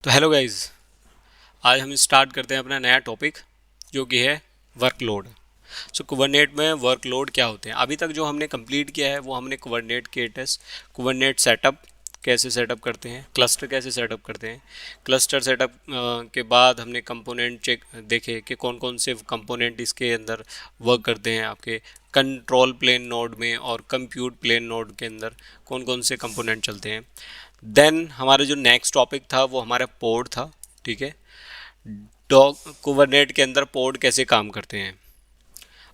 तो hello guys, आज हम स्टार्ट करते हैं अपना नया टॉपिक जो कि है वर्कलोड। सो कुबरनेट में वर्कलोड क्या होते हैं। अभी तक जो हमने कंप्लीट किया है वो हमने कुबरनेट के टेस्ट, कुबरनेट सेटअप कैसे सेटअप करते हैं, क्लस्टर कैसे सेटअप करते हैं। क्लस्टर सेटअप के बाद हमने कंपोनेंट चेक देखे कि कौन कौन से कंपोनेंट इसके अंदर वर्क करते हैं आपके कंट्रोल प्लेन नोड में और कंप्यूट प्लेन नोड के अंदर कौन कौन से कंपोनेंट चलते हैं। देन हमारा जो नेक्स्ट टॉपिक था वो हमारा पोर्ट था। ठीक है, डॉग कुबरनेट के अंदर पोर्ट कैसे काम करते हैं।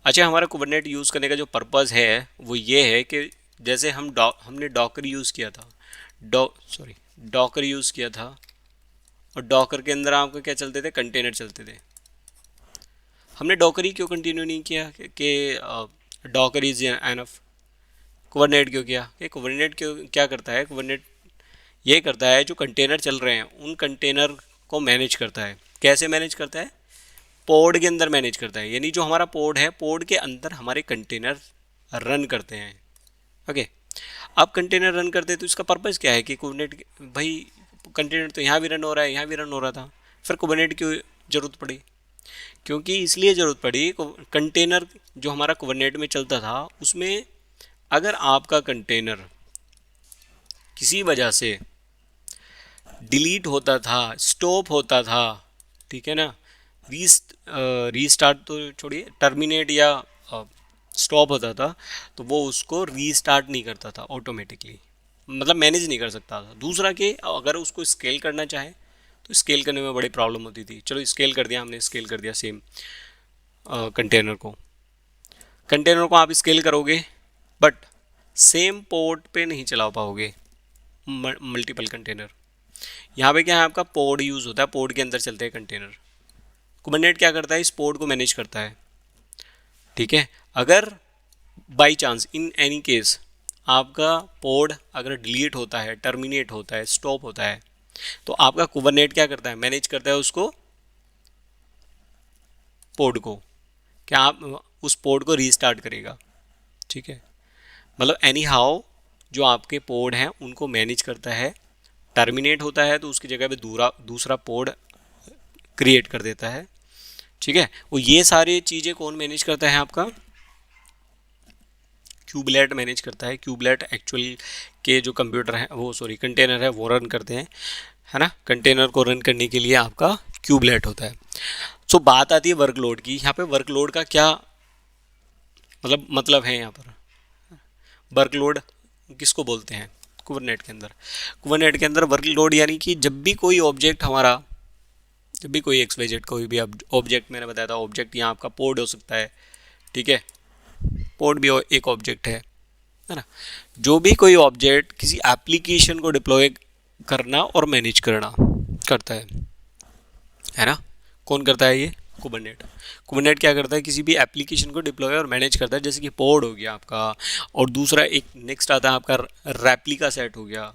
अच्छा, हमारा कुबरनेट यूज़ करने का जो पर्पज़ है वो ये है कि जैसे हमने डॉकर यूज़ किया था, डॉकर यूज़ किया था, और डॉकर के अंदर आपको क्या चलते थे, कंटेनर चलते थे। हमने डॉकर ही क्यों कंटिन्यू नहीं किया कि डॉकर इज एनफ। कुबरनेट क्यों किया कि कुबरनेट क्यों क्या करता है, कुबरनेट ये करता है जो कंटेनर चल रहे हैं उन कंटेनर को मैनेज करता है। कैसे मैनेज करता है, पोड के अंदर मैनेज करता है। यानी जो हमारा पोड है, पोड के अंदर हमारे कंटेनर रन करते हैं। ओके, अब कंटेनर रन करते हैं तो इसका पर्पज़ क्या है कि कुबरनेट, भाई कंटेनर तो यहाँ भी रन हो रहा है, यहाँ भी रन हो रहा था, फिर कुबरनेट क्यों ज़रूरत पड़ी। क्योंकि इसलिए ज़रूरत पड़ी, कंटेनर जो हमारा कुबरनेट में चलता था उसमें अगर आपका कंटेनर किसी वजह से डिलीट होता था, स्टॉप होता था, ठीक है ना, रीस्टार्ट तो छोड़िए, टर्मिनेट या स्टॉप होता था, तो वो उसको रीस्टार्ट नहीं करता था ऑटोमेटिकली, मतलब मैनेज नहीं कर सकता था। दूसरा कि अगर उसको स्केल करना चाहे तो स्केल करने में बड़ी प्रॉब्लम होती थी। चलो स्केल कर दिया, हमने स्केल कर दिया सेम कंटेनर को आप स्केल करोगे बट सेम पोर्ट पे नहीं चला पाओगे मल्टीपल कंटेनर। यहाँ पे क्या है, आपका पोड यूज़ होता है, पोड के अंदर चलते हैं कंटेनर। कुबरनेट क्या करता है, इस पोड को मैनेज करता है। ठीक है, अगर by chance in any case आपका पोड अगर डिलीट होता है, टर्मिनेट होता है, स्टॉप होता है, तो आपका कुबरनेट क्या करता है, मैनेज करता है उसको, पोड को। क्या आप उस पोड को रीस्टार्ट करेगा। ठीक है, मतलब एनी हाउ जो आपके पोड हैं उनको मैनेज करता है। टर्मिनेट होता है तो उसकी जगह पे दूसरा पोड क्रिएट कर देता है। ठीक है, वो ये सारी चीज़ें कौन मैनेज करता है, आपका क्यूबलेट मैनेज करता है। क्यूबलेट एक्चुअल के जो कंप्यूटर है वो, सॉरी, कंटेनर है वो रन करते हैं, है ना। कंटेनर को रन करने के लिए आपका क्यूबलेट होता है। सो बात आती है वर्कलोड की। यहाँ पे वर्कलोड का क्या मतलब है। यहाँ पर वर्कलोड किसको बोलते हैं, कुबरनेट के अंदर वर्कलोड यानी कि जब भी कोई ऑब्जेक्ट हमारा, जब भी कोई एक्स वाई जेड कोई भी ऑब्जेक्ट, मैंने बताया था ऑब्जेक्ट यहाँ आपका पोड हो सकता है। ठीक है, पोड भी एक ऑब्जेक्ट है ना। जो भी कोई ऑब्जेक्ट किसी एप्लीकेशन को डिप्लॉय करना और मैनेज करना करता है ना, कौन करता है, ये कुबरनेट। कुबरनेट क्या करता है, किसी भी एप्लीकेशन को डिप्लॉय और मैनेज करता है। जैसे कि पोड हो गया आपका, और दूसरा एक नेक्स्ट आता है आपका रेप्लिका सेट हो गया,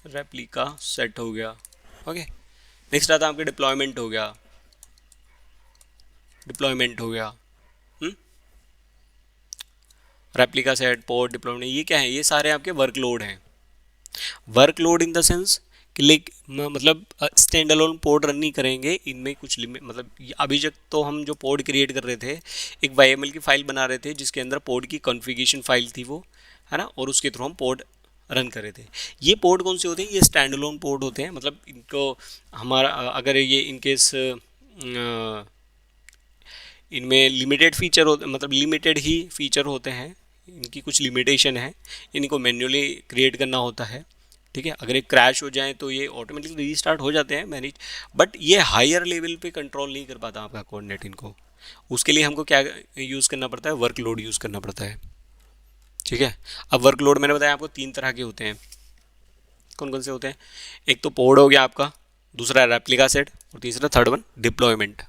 रेप्लिका सेट हो गया। ओके, नेक्स्ट आता है आपका डिप्लॉयमेंट हो गया, डिप्लॉयमेंट हो गया। रेप्लिका सेट, पोर्ट, डिप्लॉयमेंट, ये क्या है, ये सारे आपके वर्कलोड हैं। वर्कलोड इन द सेंस कि मतलब स्टैंड अलोन पोर्ट रन नहीं करेंगे, इनमें कुछ लिमिट, मतलब अभी तक तो हम जो पोर्ट क्रिएट कर रहे थे, एक YML की फाइल बना रहे थे जिसके अंदर पोर्ट की कॉन्फ़िगरेशन फाइल थी वो, है ना, और उसके थ्रू हम पोर्ट रन कर रहे थे। ये पोर्ट कौन से होते हैं, ये स्टैंड अलोन पोर्ट होते हैं। मतलब इनको हमारा अगर ये इनकेस इनमें लिमिटेड फीचर होते, मतलब लिमिटेड ही फीचर होते हैं, इनकी कुछ लिमिटेशन है, इनको मैन्युअली क्रिएट करना होता है। ठीक है, अगर एक क्रैश हो जाए तो ये ऑटोमेटिकली रीस्टार्ट हो जाते हैं मैनेज, बट ये हायर लेवल पे कंट्रोल नहीं कर पाता आपका कोऑर्डिनेट इनको। उसके लिए हमको क्या यूज़ करना पड़ता है, वर्कलोड यूज़ करना पड़ता है। ठीक है, अब वर्कलोड मैंने बताया आपको तीन तरह के होते हैं। कौन कौन से होते हैं, एक तो पोड हो गया आपका, दूसरा रेप्लिका सेट, और तीसरा थर्ड वन डिप्लॉयमेंट।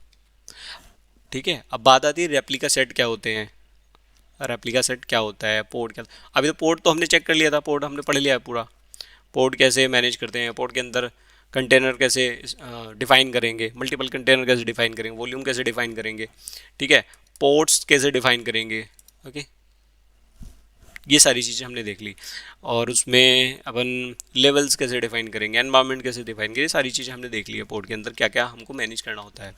ठीक है, अब बात आती है रेप्लिका सेट क्या होते हैं। रेप्लिका सेट क्या होता है, पोर्ट क्या, अभी तो पोर्ट तो हमने चेक कर लिया था, पोर्ट हमने पढ़ लिया है पूरा। पोर्ट कैसे मैनेज करते हैं, पोर्ट के अंदर कंटेनर कैसे डिफाइन करेंगे, मल्टीपल कंटेनर कैसे डिफाइन करेंगे, वॉल्यूम कैसे डिफाइन करेंगे। ठीक है, पोर्ट्स कैसे डिफाइन करेंगे। ओके, ये सारी चीज़ें हमने देख ली। और उसमें अपन लेवल्स कैसे डिफाइन करेंगे, एनवायरनमेंट कैसे डिफाइन करेंगे, ये सारी चीज़ें हमने देख ली है पोर्ट के अंदर क्या क्या हमको मैनेज करना होता है।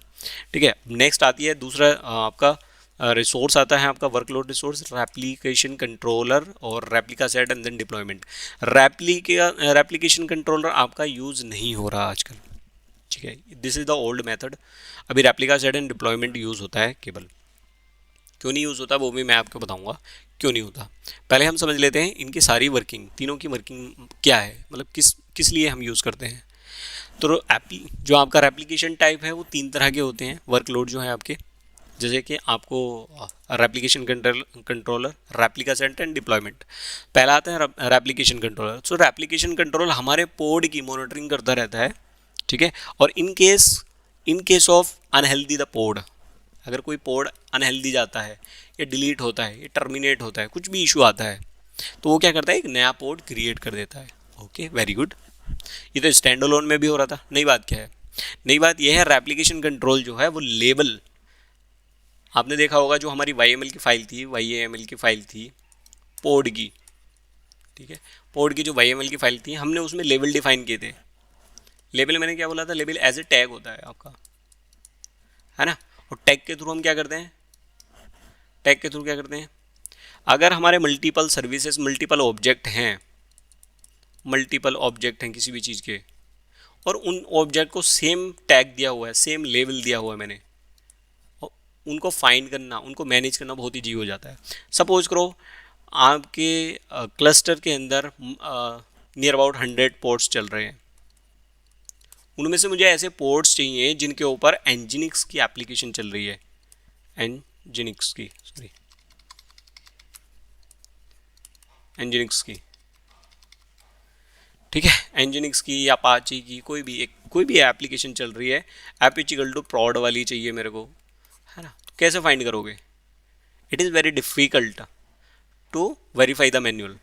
ठीक है, नेक्स्ट आती है दूसरा आपका रिसोर्स आता है आपका वर्कलोड रिसोर्स, रेप्लिकेशन कंट्रोलर और replica set and then deployment. Replication controller आपका यूज़ नहीं हो रहा आजकल। ठीक है, this is the old method. अभी replica set and deployment use होता है केवल। क्यों नहीं यूज़ होता वो भी मैं आपको बताऊंगा क्यों नहीं होता। पहले हम समझ लेते हैं इनकी सारी वर्किंग, तीनों की वर्किंग क्या है, मतलब किस किस लिए हम यूज़ करते हैं। तो जो आपका रेप्लिकेशन टाइप है वो तीन तरह के होते हैं वर्कलोड जो है आपके, जैसे कि आपको replication controller, replica set and deployment. पहला आता है रेप्लिकेशन कंट्रोलर। सो रेप्लिकेशन कंट्रोलर हमारे पोड की मॉनिटरिंग करता रहता है। ठीक है, और in case of unhealthy the pod, अगर कोई पोड अनहेल्दी जाता है या डिलीट होता है या टर्मिनेट होता है, कुछ भी इशू आता है, तो वो क्या करता है, एक नया पोड क्रिएट कर देता है। Okay, very good. ये तो स्टैंड अलोन में भी हो रहा था। नई बात क्या है, नई बात यह है रेप्लिकेशन कंट्रोल जो है वो लेबल, आपने देखा होगा जो हमारी YAML की फाइल थी, YAML की फाइल थी पोड की। ठीक है, पोड की जो YAML की फाइल थी हमने उसमें लेबल डिफाइन किए थे। लेबल मैंने क्या बोला था, लेबल एज ए टैग होता है आपका, है ना। और टैग के थ्रू हम क्या करते हैं, टैग के थ्रू क्या करते हैं, अगर हमारे मल्टीपल सर्विसेज, मल्टीपल ऑब्जेक्ट हैं किसी भी चीज़ के, और उन ऑब्जेक्ट को सेम टैग दिया हुआ है, सेम लेवल दिया हुआ है मैंने, उनको फाइंड करना, उनको मैनेज करना बहुत ईजी हो जाता है। सपोज करो आपके क्लस्टर के अंदर नियर अबाउट 100 पोर्ट्स चल रहे हैं, उनमें से मुझे ऐसे पोर्ट्स चाहिए जिनके ऊपर एनजिनिक्स की एप्लीकेशन चल रही है, एनजिनिक्स की। ठीक है, एनजिनिक्स की या अपाची की कोई भी एप्लीकेशन चल रही है, एपिचिकल टू प्रॉड वाली चाहिए मेरे को, है ना। तो कैसे फाइंड करोगे, it is very difficult to verify the manual.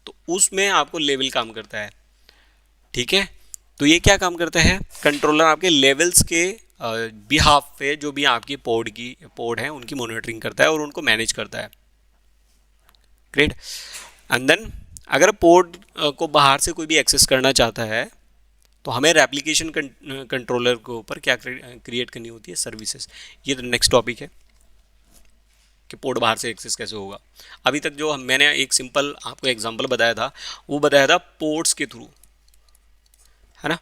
तो उसमें आपको लेवल काम करता है। ठीक है, तो ये क्या काम करता है, कंट्रोलर आपके लेवल्स के बिहाफ पे जो भी आपकी पोड है उनकी मॉनिटरिंग करता है और उनको मैनेज करता है। ग्रेट। एंड देन अगर पोड को बाहर से कोई भी एक्सेस करना चाहता है तो हमें रेप्लिकेशन कंट्रोलर के ऊपर क्या क्रिएट करनी होती है, सर्विसेज। ये तो नेक्स्ट टॉपिक है कि पोर्ट बाहर से एक्सेस कैसे होगा। अभी तक जो मैंने एक सिंपल आपको एग्जांपल बताया था, वो बताया था पोर्ट्स के थ्रू, है ना।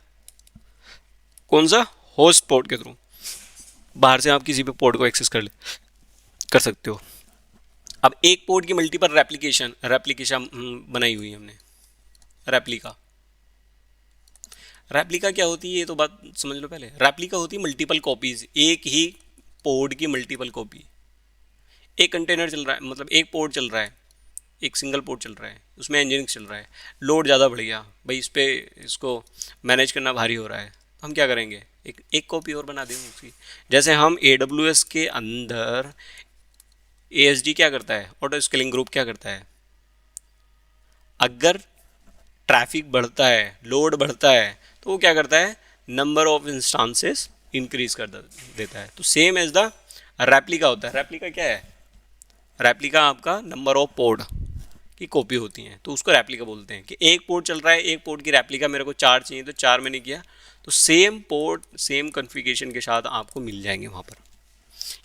कौन सा, होस्ट पोर्ट के थ्रू बाहर से आप किसी भी पोर्ट को एक्सेस कर सकते हो। अब एक पोर्ट की मल्टीपल रेप्लिकेशन बनाई हुई है हमने। रेप्लिका क्या होती है ये तो बात समझ लो पहले। रेप्लिका होती है मल्टीपल कॉपीज, एक ही पोर्ट की मल्टीपल कॉपी। एक कंटेनर चल रहा है, मतलब एक पोर्ट चल रहा है, एक सिंगल पोर्ट चल रहा है, उसमें एनजिनिक्स चल रहा है, लोड ज़्यादा बढ़ गया भाई, इसको मैनेज करना भारी हो रहा है, तो हम क्या करेंगे, एक कॉपी और बना देंगे उसकी। जैसे हम AWS के अंदर ASD क्या करता है, ऑटो स्केलिंग ग्रुप क्या करता है, अगर ट्रैफिक बढ़ता है, लोड बढ़ता है, तो वो क्या करता है, नंबर ऑफ इंस्टांसेस इंक्रीज कर देता है। तो सेम एज द रेप्लिका होता है। रेप्लिका क्या है, रेप्लिका आपका नंबर ऑफ पोर्ट की कॉपी होती हैं, तो उसको रेप्लिका बोलते हैं। कि एक पोर्ट चल रहा है, एक पोर्ट की रेप्लिका मेरे को 4 चाहिए, तो 4 मैंने किया, तो सेम पोर्ट सेम कॉन्फ़िगरेशन के साथ आपको मिल जाएंगे वहाँ पर।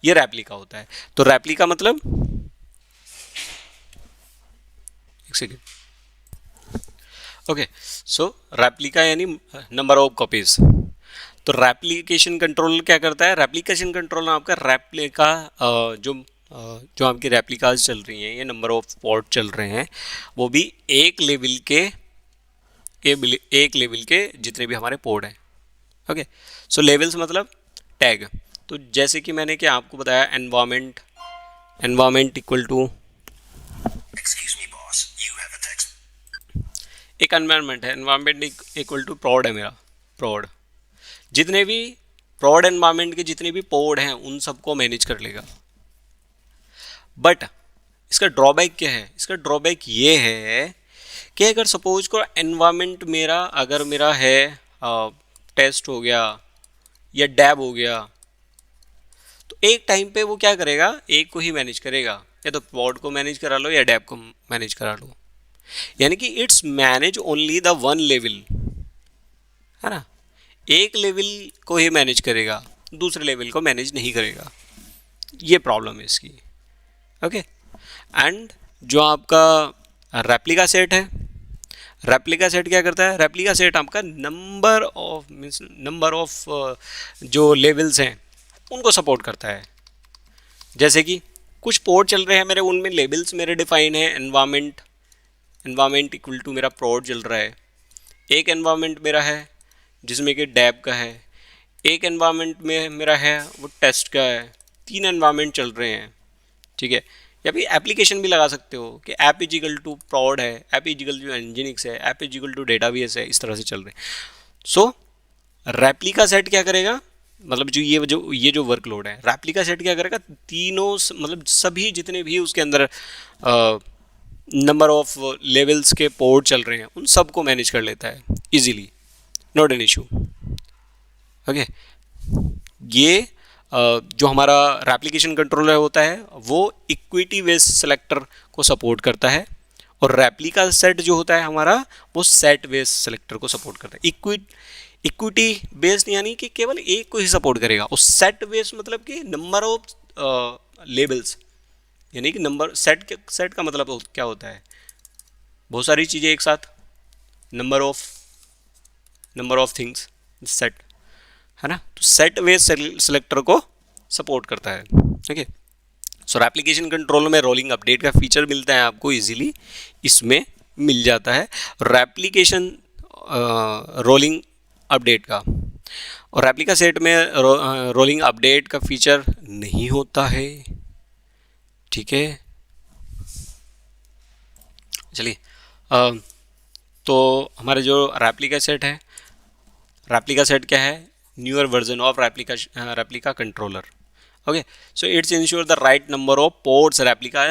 ये रेप्लिका होता है। तो रेप्लिका मतलब, एक सेकेंड, ओके, सो रेप्लिका यानी नंबर ऑफ कॉपीज। तो रेप्लिकेशन कंट्रोलर क्या करता है, रेप्लिकेशन कंट्रोलर आपका रेप्लिका जो आपकी रेप्लिकाज चल रही हैं, ये नंबर ऑफ पोर्ट चल रहे हैं, वो भी एक लेवल के जितने भी हमारे पोर्ट हैं। ओके, सो लेवल्स मतलब टैग। तो जैसे कि मैंने क्या आपको बताया, एनवायरमेंट इक्वल टू एक एनवायरमेंट है, एनवायरमेंट इक्वल टू प्रॉड है मेरा, प्रॉड। जितने भी प्रॉड एनवायरमेंट के जितने भी पोर्ट हैं उन सबको मैनेज कर लेगा। बट इसका ड्रॉबैक क्या है, इसका ड्रॉबैक ये है कि अगर सपोज को एनवायरमेंट अगर मेरा है टेस्ट हो गया या डैब हो गया, तो एक टाइम पे वो क्या करेगा, एक को ही मैनेज करेगा, या तो पॉड को मैनेज करा लो या डैप को मैनेज करा लो, यानी कि it's manage only the one level, है ना, एक लेवल को ही मैनेज करेगा, दूसरे लेवल को मैनेज नहीं करेगा, ये प्रॉब्लम है इसकी। ओके, एंड जो आपका रेप्लिका सेट है, रेप्लिका सेट क्या करता है, रेप्लिका सेट आपका नंबर ऑफ जो लेवल्स हैं उनको सपोर्ट करता है। जैसे कि कुछ पोर्ट चल रहे हैं मेरे, उनमें लेबल्स मेरे डिफाइन है, एनवायरमेंट इक्वल टू मेरा प्रोड चल रहा है, एक एनवायरमेंट मेरा है जिसमें कि डैब का है, एक एनवायरमेंट में मेरा है वो टेस्ट का है, 3 एनवायरमेंट चल रहे हैं, ठीक है। या फिर एप्लीकेशन भी लगा सकते हो कि ऐप इजिकल टू प्रॉड है, ऐप इजिकल टू एनजिनिक्स है, ऐप इजिकल टू डेटाबेस है, इस तरह से चल रहे हैं। सो रेप्लिका सेट क्या करेगा, मतलब ये जो वर्कलोड है, रेप्लिका सेट क्या करेगा, तीनों मतलब सभी जितने भी उसके अंदर नंबर ऑफ लेवल्स के पोर्ट चल रहे हैं उन सबको मैनेज कर लेता है easily, not an issue. Okay, ये जो हमारा रेप्लिकेशन कंट्रोलर होता है वो इक्विटी बेस्ड सेलेक्टर को सपोर्ट करता है, और रेप्लिका सेट जो होता है हमारा वो सेट बेस्ड सेलेक्टर को सपोर्ट करता है। इक्विटी बेस्ड यानी कि केवल एक को ही सपोर्ट करेगा, और सेट बेस्ड मतलब कि नंबर ऑफ लेबल्स, यानी कि नंबर सेट का मतलब क्या होता है, बहुत सारी चीज़ें एक साथ, नंबर ऑफ थिंग्स, सेट, है ना, तो सेट बेस्ड सेलेक्टर को सपोर्ट करता है। ओके, सो एप्लीकेशन कंट्रोल में रोलिंग अपडेट का फीचर मिलता है आपको इजीली, इसमें मिल जाता है रेप्लिकेशन रोलिंग अपडेट का, और रेप्लिका सेट में रोलिंग अपडेट का फीचर नहीं होता है, ठीक है। चलिए, तो हमारे जो रेप्लिका सेट है, रेप्लिका सेट क्या है, newer version of replica controller. Okay, so it's ensure the right number of ports replica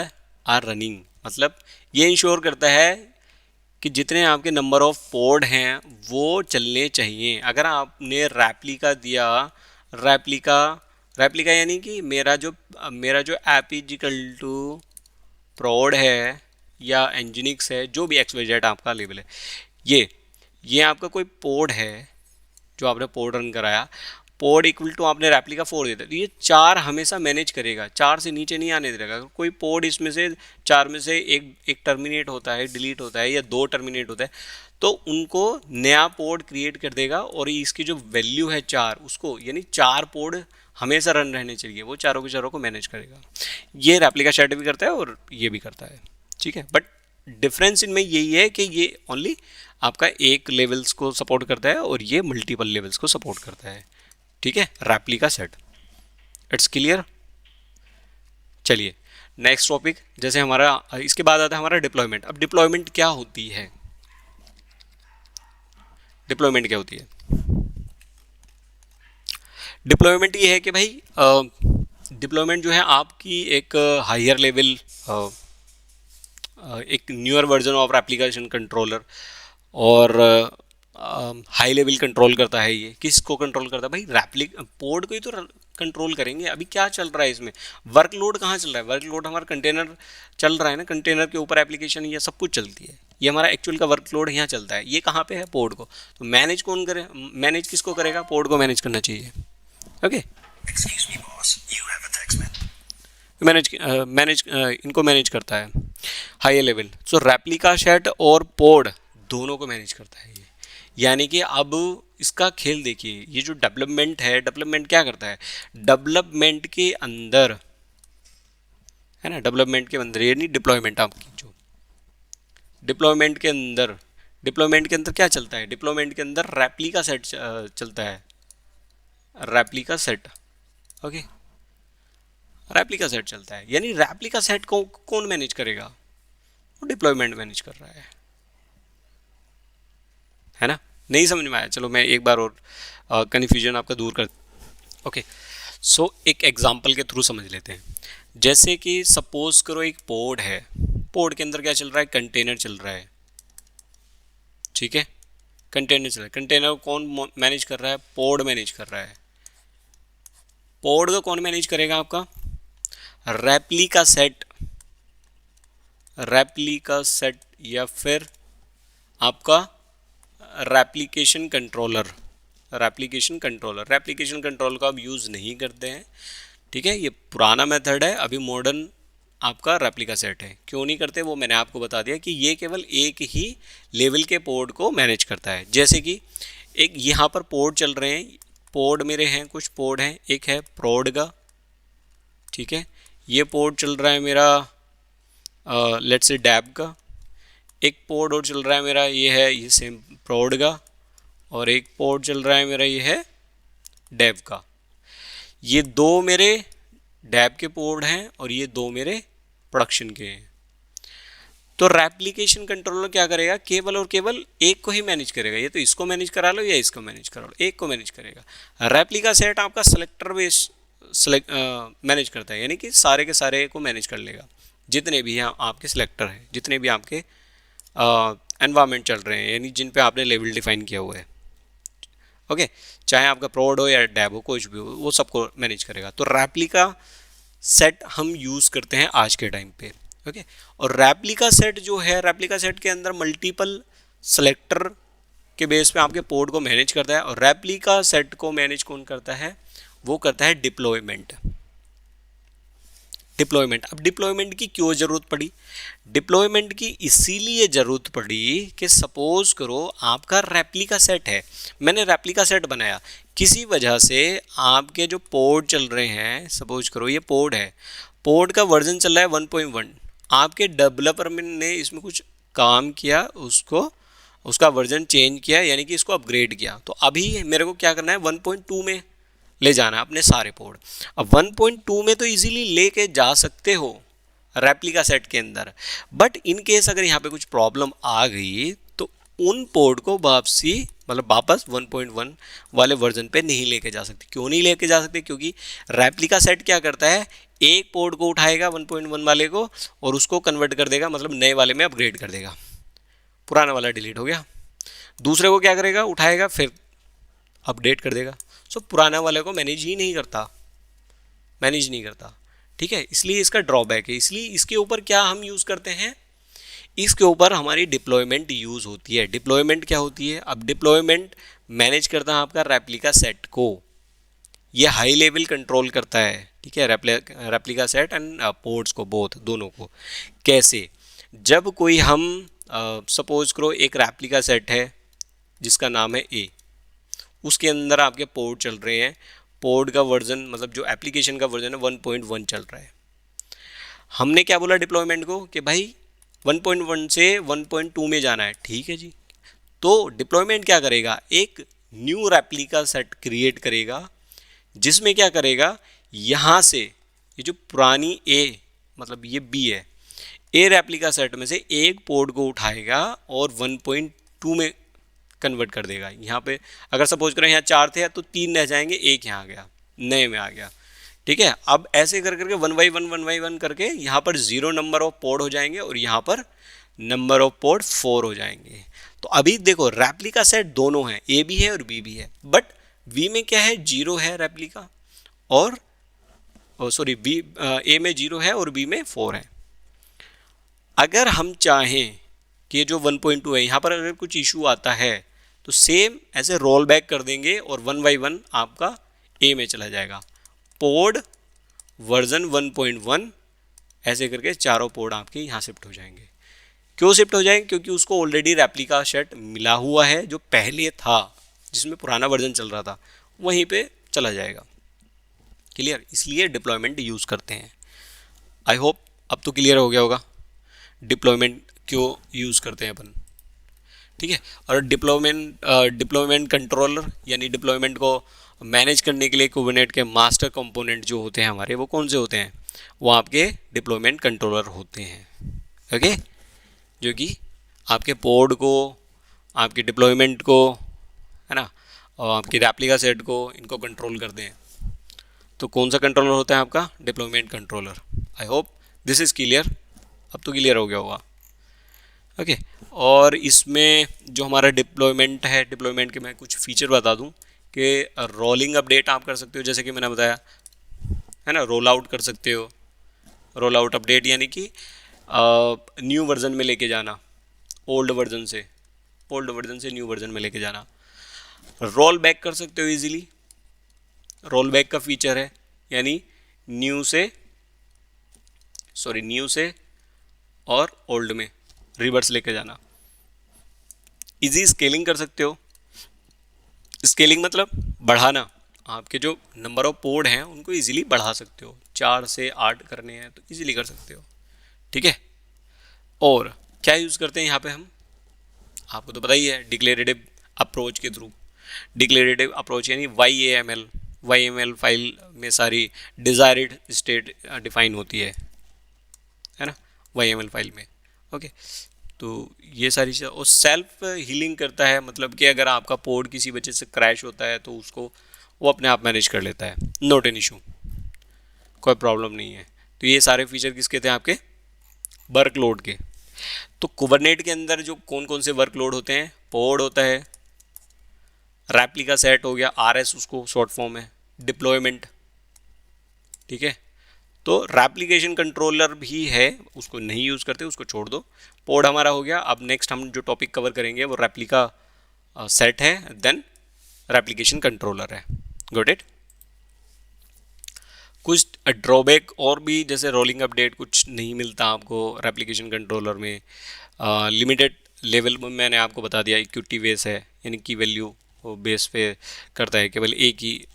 are running, मतलब ये इंश्योर करता है कि जितने आपके नंबर ऑफ पोर्ट हैं वो चलने चाहिए। अगर आपने रेप्लिका दिया, रेप्लिका यानी कि मेरा जो ऐप इजिकल टू प्रोड है या एनजिनिक्स है, जो भी XYZ आपका लेवल है, ये आपका कोई पोर्ड है जो आपने पोर्ड रन कराया, पोर्ड इक्वल टू आपने रेप्लिका 4 दे दिया, तो ये 4 हमेशा मैनेज करेगा, 4 से नीचे नहीं आने देगा। कोई पोर्ड इसमें से 4 में से एक टर्मिनेट होता है, डिलीट होता है, या 2 टर्मिनेट होता है, तो उनको नया पोर्ड क्रिएट कर देगा, और इसकी जो वैल्यू है 4, उसको यानी 4 पोर्ड हमेशा रन रहने चाहिए, वो चारों के चारों को मैनेज करेगा। ये रेप्लिका सेट भी करता है और ये भी करता है, ठीक है। बट डिफरेंस इनमें यही है कि ये ओनली आपका एक लेवल्स को सपोर्ट करता है और ये मल्टीपल लेवल्स को सपोर्ट करता है, ठीक है, रेप्लिका सेट। It's clear. चलिए नेक्स्ट टॉपिक, जैसे हमारा इसके बाद आता है हमारा डिप्लॉयमेंट। अब डिप्लॉयमेंट क्या होती है, डिप्लॉयमेंट क्या होती है, डिप्लॉयमेंट ये है कि भाई डिप्लॉयमेंट जो है आपकी एक हायर लेवल, एक newer version of application controller, और हाई लेवल कंट्रोल करता है। ये किसको कंट्रोल करता है भाई, पोर्ट को ही तो कंट्रोल करेंगे। अभी क्या चल रहा है इसमें, वर्कलोड कहाँ चल रहा है, वर्कलोड हमारा कंटेनर चल रहा है ना, कंटेनर के ऊपर एप्लीकेशन ये सब कुछ चलती है, ये हमारा एक्चुअल का वर्कलोड यहाँ चलता है। ये कहाँ पे है, पोर्ट को। तो मैनेज कौन करे, मैनेज किसको करेगा, पोर्ट को मैनेज करना चाहिए। ओके, मैनेज इनको मैनेज करता है हाई लेवल। सो रेप्लिका सेट और पोड दोनों को मैनेज करता है ये। यानी कि अब इसका खेल देखिए, ये जो डेवलपमेंट है, डेवलपमेंट क्या करता है, डेवलपमेंट के अंदर, है ना, डेवलपमेंट के अंदर, यानी डिप्लॉयमेंट आपकी जो डिप्लॉयमेंट के अंदर क्या चलता है, डिप्लॉयमेंट के अंदर रेप्लिका सेट चलता है, replica set. Okay, replica set चलता है, यानी रेप्लिका सेट को कौन मैनेज करेगा, वो डिप्लॉयमेंट मैनेज कर रहा है ना। नहीं समझ में आया, चलो मैं एक बार और कन्फ्यूजन आपका दूर कर। ओके, सो एक एग्जांपल के थ्रू समझ लेते हैं। जैसे कि सपोज करो एक पोर्ट है, पोर्ट के अंदर क्या चल रहा है, कंटेनर चल रहा है, ठीक है, कंटेनर चल रहा है। कंटेनर को कौन मैनेज कर रहा है, पोर्ट मैनेज कर रहा है। पोर्ट को कौन मैनेज करेगा, आपका रेप्लिका सेट रेप्लिका सेट या फिर आपका रेप्लिकेशन कंट्रोलर। रेप्लिकेशन कंट्रोल का अब यूज़ नहीं करते हैं, ठीक है, ये पुराना मेथड है। अभी मॉडर्न आपका रेप्लिका सेट है। क्यों नहीं करते वो मैंने आपको बता दिया कि ये केवल एक ही लेवल के पोर्ट को मैनेज करता है। जैसे कि एक यहाँ पर पोर्ट चल रहे हैं, पोर्ट मेरे हैं, कुछ पोर्ट हैं, एक है प्रोड का, ठीक है, ये पोर्ट चल रहा है मेरा लेट्स से डैब का, एक पोर्ट और चल रहा है मेरा, ये है ये सेम प्रोड का, और एक पोर्ट चल रहा है मेरा, ये है डेव का। ये दो मेरे डैब के पोर्ट हैं और ये दो मेरे प्रोडक्शन के हैं। तो रेप्लिकेशन कंट्रोलर क्या करेगा, केवल और केवल एक को ही मैनेज करेगा। ये तो इसको मैनेज करा लो या इसको मैनेज करा लो, एक को मैनेज करेगा। रेप्लिका सेट आपका सेलेक्टर बेस मैनेज करता है, यानी कि सारे के सारे को मैनेज कर लेगा, जितने भी यहाँ आपके सिलेक्टर हैं, जितने भी आपके एनवायरनमेंट चल रहे हैं, यानी जिन पे आपने लेवल डिफाइन किया हुआ है। ओके, चाहे आपका प्रोड हो या डैब हो, कुछ भी हो, वो सबको मैनेज करेगा। तो रेप्लिका सेट हम यूज़ करते हैं आज के टाइम पे। ओके, और रेप्लिका सेट जो है, रेप्लिका सेट के अंदर मल्टीपल सेलेक्टर के बेस पे आपके पोर्ट को मैनेज करता है। और रेप्लिका सेट को मैनेज कौन करता है, वो करता है डिप्लॉयमेंट। अब डिप्लॉयमेंट की क्यों ज़रूरत पड़ी, डिप्लॉयमेंट की इसीलिए ज़रूरत पड़ी कि सपोज करो आपका रेप्लिका सेट है, मैंने रेप्लिका सेट बनाया, किसी वजह से आपके जो पोर्ट चल रहे हैं, सपोज करो ये पोर्ट है, पोर्ट का वर्जन चल रहा है 1.1, आपके डेवलपर ने इसमें कुछ काम किया, उसका वर्जन चेंज किया, यानी कि इसको अपग्रेड किया। तो अभी मेरे को क्या करना है, 1.2 में ले जाना है अपने सारे पोर्ट। अब 1.2 में तो इजीली लेके जा सकते हो रेप्लिका सेट के अंदर, बट इन केस अगर यहाँ पे कुछ प्रॉब्लम आ गई तो उन पोर्ट को वापस 1.1 वाले वर्जन पे नहीं लेके जा सकते। क्यों नहीं लेके जा सकते, क्योंकि रेप्लिका सेट क्या करता है, एक पोर्ट को उठाएगा 1.1 वाले को और उसको कन्वर्ट कर देगा, मतलब नए वाले में अपग्रेड कर देगा, पुराना वाला डिलीट हो गया। दूसरे को क्या करेगा, उठाएगा फिर अपडेट कर देगा। सो पुराना वाले को मैनेज नहीं करता, ठीक है, इसलिए इसका ड्रॉबैक है। इसलिए इसके ऊपर क्या हम यूज़ करते हैं, इसके ऊपर हमारी डिप्लॉयमेंट यूज़ होती है। डिप्लॉयमेंट क्या होती है, अब डिप्लॉयमेंट मैनेज करता है आपका रेप्लिका सेट को, ये हाई लेवल कंट्रोल करता है, ठीक है, रेप्लिका सेट एंड पोर्ट्स को, दोनों को। कैसे, जब कोई हम सपोज करो एक रेप्लिका सेट है जिसका नाम है ए, उसके अंदर आपके पोर्ट चल रहे हैं, पोर्ट का वर्जन मतलब जो एप्लीकेशन का वर्जन है 1.1 चल रहा है। हमने क्या बोला डिप्लॉयमेंट को कि भाई 1.1 से 1.2 में जाना है, ठीक है जी। तो डिप्लॉयमेंट क्या करेगा, एक न्यू रेप्लिका सेट क्रिएट करेगा, जिसमें क्या करेगा, यहाँ से ये जो पुरानी ए मतलब ये बी है, ए रेप्लिका सेट में से एक पोर्ट को उठाएगा और 1.2 में कन्वर्ट कर देगा। यहाँ पे अगर सपोज करें यहाँ 4 थे तो 3 रह जाएंगे, एक यहाँ आ गया, नए में आ गया, ठीक है। अब ऐसे कर करके 1 बाई 1 करके यहाँ पर 0 नंबर ऑफ पोर्ट हो जाएंगे और यहाँ पर नंबर ऑफ पोर्ट 4 हो जाएंगे। तो अभी देखो रेप्लिका सेट दोनों हैं, ए भी है और बी भी है, बट वी में क्या है, 0 है रेप्लिका, और सॉरी बी ए में 0 है और बी में 4 है। अगर हम चाहें कि ये जो 1.2 है यहाँ पर अगर कुछ इशू आता है तो सेम ऐसे रोल बैक कर देंगे और 1 बाई 1 आपका ए में चला जाएगा, पोर्ट वर्जन 1.1 ऐसे करके चारों पोर्ट आपके यहाँ शिफ्ट हो जाएंगे। क्यों शिफ्ट हो जाएंगे, क्योंकि उसको ऑलरेडी रेप्लिका सेट मिला हुआ है, जो पहले था जिसमें पुराना वर्जन चल रहा था वहीं पे चला जाएगा। क्लियर, इसलिए डिप्लॉयमेंट यूज़ करते हैं। आई होप अब तो क्लियर हो गया होगा डिप्लॉयमेंट क्यों यूज़ करते हैं अपन, ठीक है। और डिप्लॉयमेंट कंट्रोलर यानी डिप्लॉयमेंट को मैनेज करने के लिए कुबरनेट के मास्टर कंपोनेंट जो होते हैं हमारे, वो कौन से होते हैं, वो आपके डिप्लॉयमेंट कंट्रोलर होते हैं, ओके, जो कि आपके पोर्ट को, आपके डिप्लॉयमेंट को, है ना, और आपकी रेप्लिका सेट को, इनको कंट्रोल करते हैं। तो कौन सा कंट्रोलर होता है आपका, deployment controller. I hope this is clear, अब तो क्लियर हो गया होगा, ओके। और इसमें जो हमारा डिप्लॉयमेंट है, डिप्लॉयमेंट के मैं कुछ फीचर बता दूं कि रोलिंग अपडेट आप कर सकते हो, जैसे कि मैंने बताया, है ना, रोल आउट कर सकते हो। रोल आउट अपडेट यानी कि न्यू वर्जन में लेके जाना, ओल्ड वर्जन से न्यू वर्जन में लेके जाना। रोल बैक कर सकते हो इजीली, रोल बैक का फीचर है, यानी न्यू से और ओल्ड में रिवर्स लेके जाना। इजी स्केलिंग कर सकते हो, स्केलिंग मतलब बढ़ाना, आपके जो नंबर ऑफ पोर्ट हैं उनको इजीली बढ़ा सकते हो, 4 से 8 करने हैं तो इजीली कर सकते हो, ठीक है। और क्या यूज़ करते हैं यहाँ पे हम, आपको तो पता ही है, डिक्लेरेटिव अप्रोच के थ्रू। डिक्लेरेटिव अप्रोच यानी वाई एम एल फाइल में सारी डिज़ायर्ड स्टेट डिफाइन होती है ना, वाई एम एल फाइल में। ओके, तो ये सारी चीज़, और सेल्फ हीलिंग करता है, मतलब कि अगर आपका पोर्ट किसी वजह से क्रैश होता है तो उसको वो अपने आप मैनेज कर लेता है, नॉट एन इशू, कोई प्रॉब्लम नहीं है। तो ये सारे फीचर किसके थे, आपके वर्कलोड के। तो कुबरनेट के अंदर जो कौन कौन से वर्कलोड होते हैं, पोर्ट होता है, रेप्लिका सेट हो गया, आरएस उसको शॉर्ट फॉर्म है, डिप्लॉयमेंट, ठीक है। तो रेप्लिकेशन कंट्रोलर भी है, उसको नहीं यूज़ करते, उसको छोड़ दो। पोर्ट हमारा हो गया। अब नेक्स्ट हम जो टॉपिक कवर करेंगे वो रेप्लिका सेट है, देन रेप्लिकेशन कंट्रोलर है। Got it. कुछ ड्रॉबैक और भी, जैसे रोलिंग अपडेट कुछ नहीं मिलता आपको रेप्लिकेशन कंट्रोलर में, लिमिटेड लेवल में मैंने आपको बता दिया, इक्विटी बेस है, यानी की वैल्यू बेस पे करता है, केवल एक ही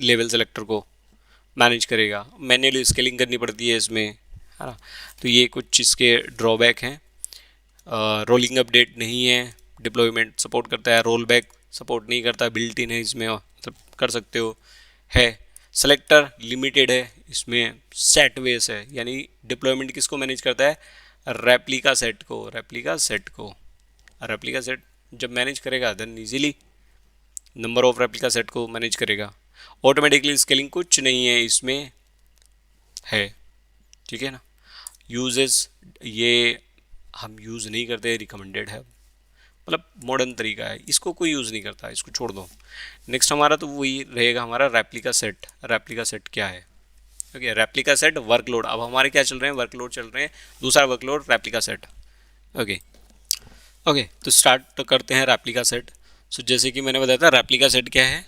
लेवल सेलेक्टर को मैनेज करेगा, मैन्युअली स्केलिंग करनी पड़ती है इसमें, है ना। तो ये कुछ इसके ड्रॉबैक हैं। रोलिंग अपडेट नहीं है, डिप्लॉयमेंट सपोर्ट करता है, रोल बैक सपोर्ट नहीं करता, बिल्ट इन है इसमें, मतलब कर सकते हो है। सेलेक्टर लिमिटेड है, इसमें सेट बेस है, यानी डिप्लॉयमेंट किसको मैनेज करता है, रेप्लिका सेट जब मैनेज करेगा then easily number of replica set को मैनेज करेगा। ऑटोमेटिकली स्केलिंग कुछ नहीं है इसमें है, ठीक है ना। यूजेस ये हम यूज़ नहीं करते, रिकमेंडेड है, मतलब मॉडर्न तरीका है, इसको कोई यूज़ नहीं करता, इसको छोड़ दो। नेक्स्ट हमारा तो वही रहेगा हमारा रेप्लिका सेट क्या है, ओके। रेप्लिका सेट वर्कलोड, अब हमारे क्या चल रहे हैं, वर्कलोड चल रहे हैं, दूसरा वर्कलोड रेप्लिका सेट, ओके। तो स्टार्ट तो करते हैं रेप्लिका सेट। सो जैसे कि मैंने बताया था, रेप्लिका सेट क्या है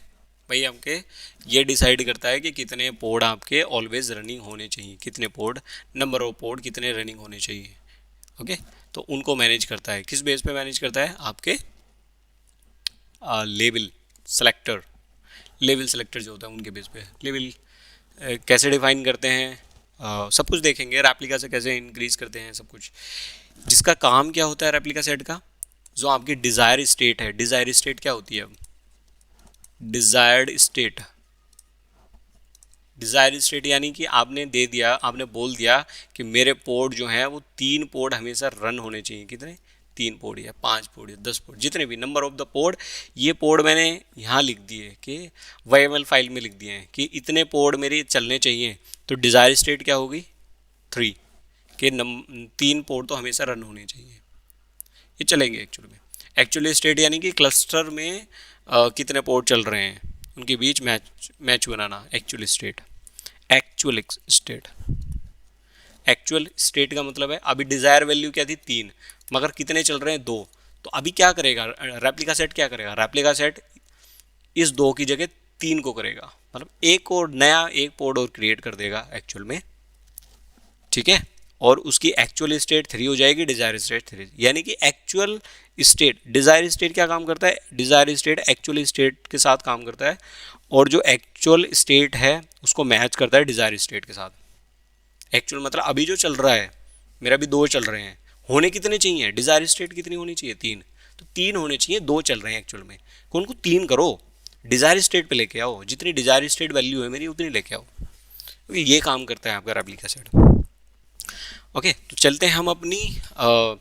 भाई, आपके ये डिसाइड करता है कि कितने पोर्ट आपके ऑलवेज रनिंग होने चाहिए, कितने पोर्ट, नंबर ऑफ पोर्ट कितने रनिंग होने चाहिए, ओके। तो उनको मैनेज करता है, किस बेस पे मैनेज करता है, आपके लेवल सेलेक्टर जो होता है उनके बेस पे। लेवल कैसे डिफाइन करते हैं, सब कुछ देखेंगे, रेप्लिका से कैसे इंक्रीज करते हैं, सब कुछ। जिसका काम क्या होता है रेप्लिका सेट का, जो आपकी डिज़ायर स्टेट है, डिज़ायर स्टेट क्या होती है, अब डिज़ायर्ड स्टेट यानी कि आपने दे दिया, आपने बोल दिया कि मेरे पोर्ट जो हैं वो 3 पोर्ट हमेशा रन होने चाहिए, कितने, 3 पोर्ट या 5 पोर्ट या 10 पोर्ट, जितने भी नंबर ऑफ द पोर्ट। ये पोर्ट मैंने यहाँ लिख दिए कि वाईएमएल फाइल में लिख दिए हैं कि इतने पोर्ट मेरे चलने चाहिए, तो डिज़ायर स्टेट क्या होगी, 3 के 3 पोर्ट तो हमेशा रन होने चाहिए, ये चलेंगे एक्चुअली स्टेट यानी कि क्लस्टर में कितने पोर्ट चल रहे हैं उनके बीच मैच बनाना, एक्चुअल स्टेट का मतलब है, अभी डिज़ायर वैल्यू क्या थी, 3, मगर कितने चल रहे हैं, 2। तो अभी क्या करेगा रेप्लिका सेट, क्या करेगा रेप्लिका सेट, इस 2 की जगह 3 को करेगा, मतलब एक और नया एक पोर्ट और क्रिएट कर देगा एक्चुअल में, ठीक है। और उसकी एक्चुअल स्टेट 3 हो जाएगी, डिज़ायर स्टेट 3, यानी कि एक्चुअल स्टेट, डिज़ायर स्टेट क्या काम करता है, डिज़ायर स्टेट एक्चुअल स्टेट के साथ काम करता है, और जो एक्चुअल स्टेट है उसको मैच करता है डिज़ायर स्टेट के साथ। एक्चुअल मतलब अभी जो चल रहा है, मेरा भी 2 चल रहे हैं, होने कितने चाहिए, डिज़ायर स्टेट कितनी होनी चाहिए, 3, तो 3 होने चाहिए, 2 चल रहे हैं एक्चुअल में, उनको 3 करो, डिज़ायर स्टेट पे लेके आओ, जितनी डिज़ायर स्टेट वैल्यू है मेरी उतनी लेके आओ, क्योंकि ये काम करता है आपका रेप्लिका सेट, ओके। तो चलते हैं हम अपनी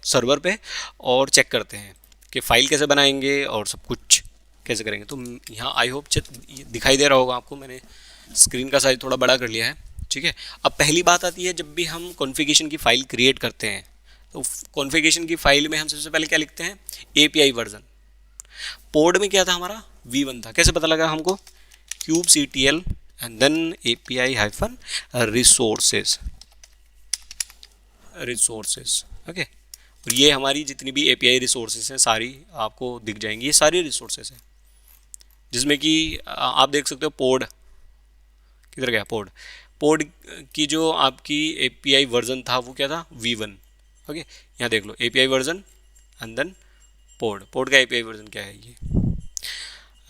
सर्वर पे और चेक करते हैं कि फ़ाइल कैसे बनाएंगे और सब कुछ कैसे करेंगे। तो यहाँ आई होप दिखाई दे रहा होगा आपको, मैंने स्क्रीन का साइज थोड़ा बड़ा कर लिया है, ठीक है। अब पहली बात आती है, जब भी हम कॉन्फ़िगरेशन की फ़ाइल क्रिएट करते हैं तो कॉन्फ़िगरेशन की फ़ाइल में हम सबसे पहले क्या लिखते हैं, API वर्जन। पोर्ट में क्या था हमारा, V1 था, कैसे पता लगा हमको, kubectl and then API-resources, resources. Okay, और ये हमारी जितनी भी एपीआई रिसोर्सेज हैं सारी आपको दिख जाएंगी, ये सारी रिसोर्सेज हैं, जिसमें कि आप देख सकते हो पोड किधर गया, पोड पोड की जो आपकी एपीआई वर्जन था वो क्या था, V1। ओके, यहाँ देख लो एपीआई वर्जन एंड देन पोड, पोड का एपीआई वर्जन क्या है, ये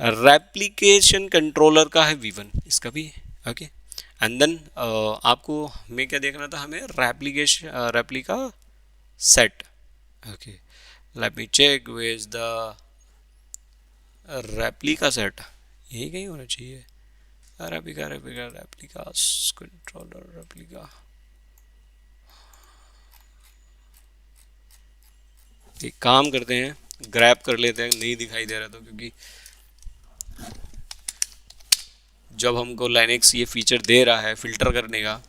रेप्लिकेशन कंट्रोलर का है V1, इसका भी। ओके, एंड देन आपको हमें क्या देखना था, हमें replica set. Okay, let me check where is the replica set, यही कहीं होना चाहिए, रेप्लिका कंट्रोलर रेप्लिका। एक काम करते हैं, ग्रैब कर लेते हैं, नहीं दिखाई दे रहा तो, क्योंकि जब हमको लाइनेक्स ये फीचर दे रहा है फिल्टर करने का,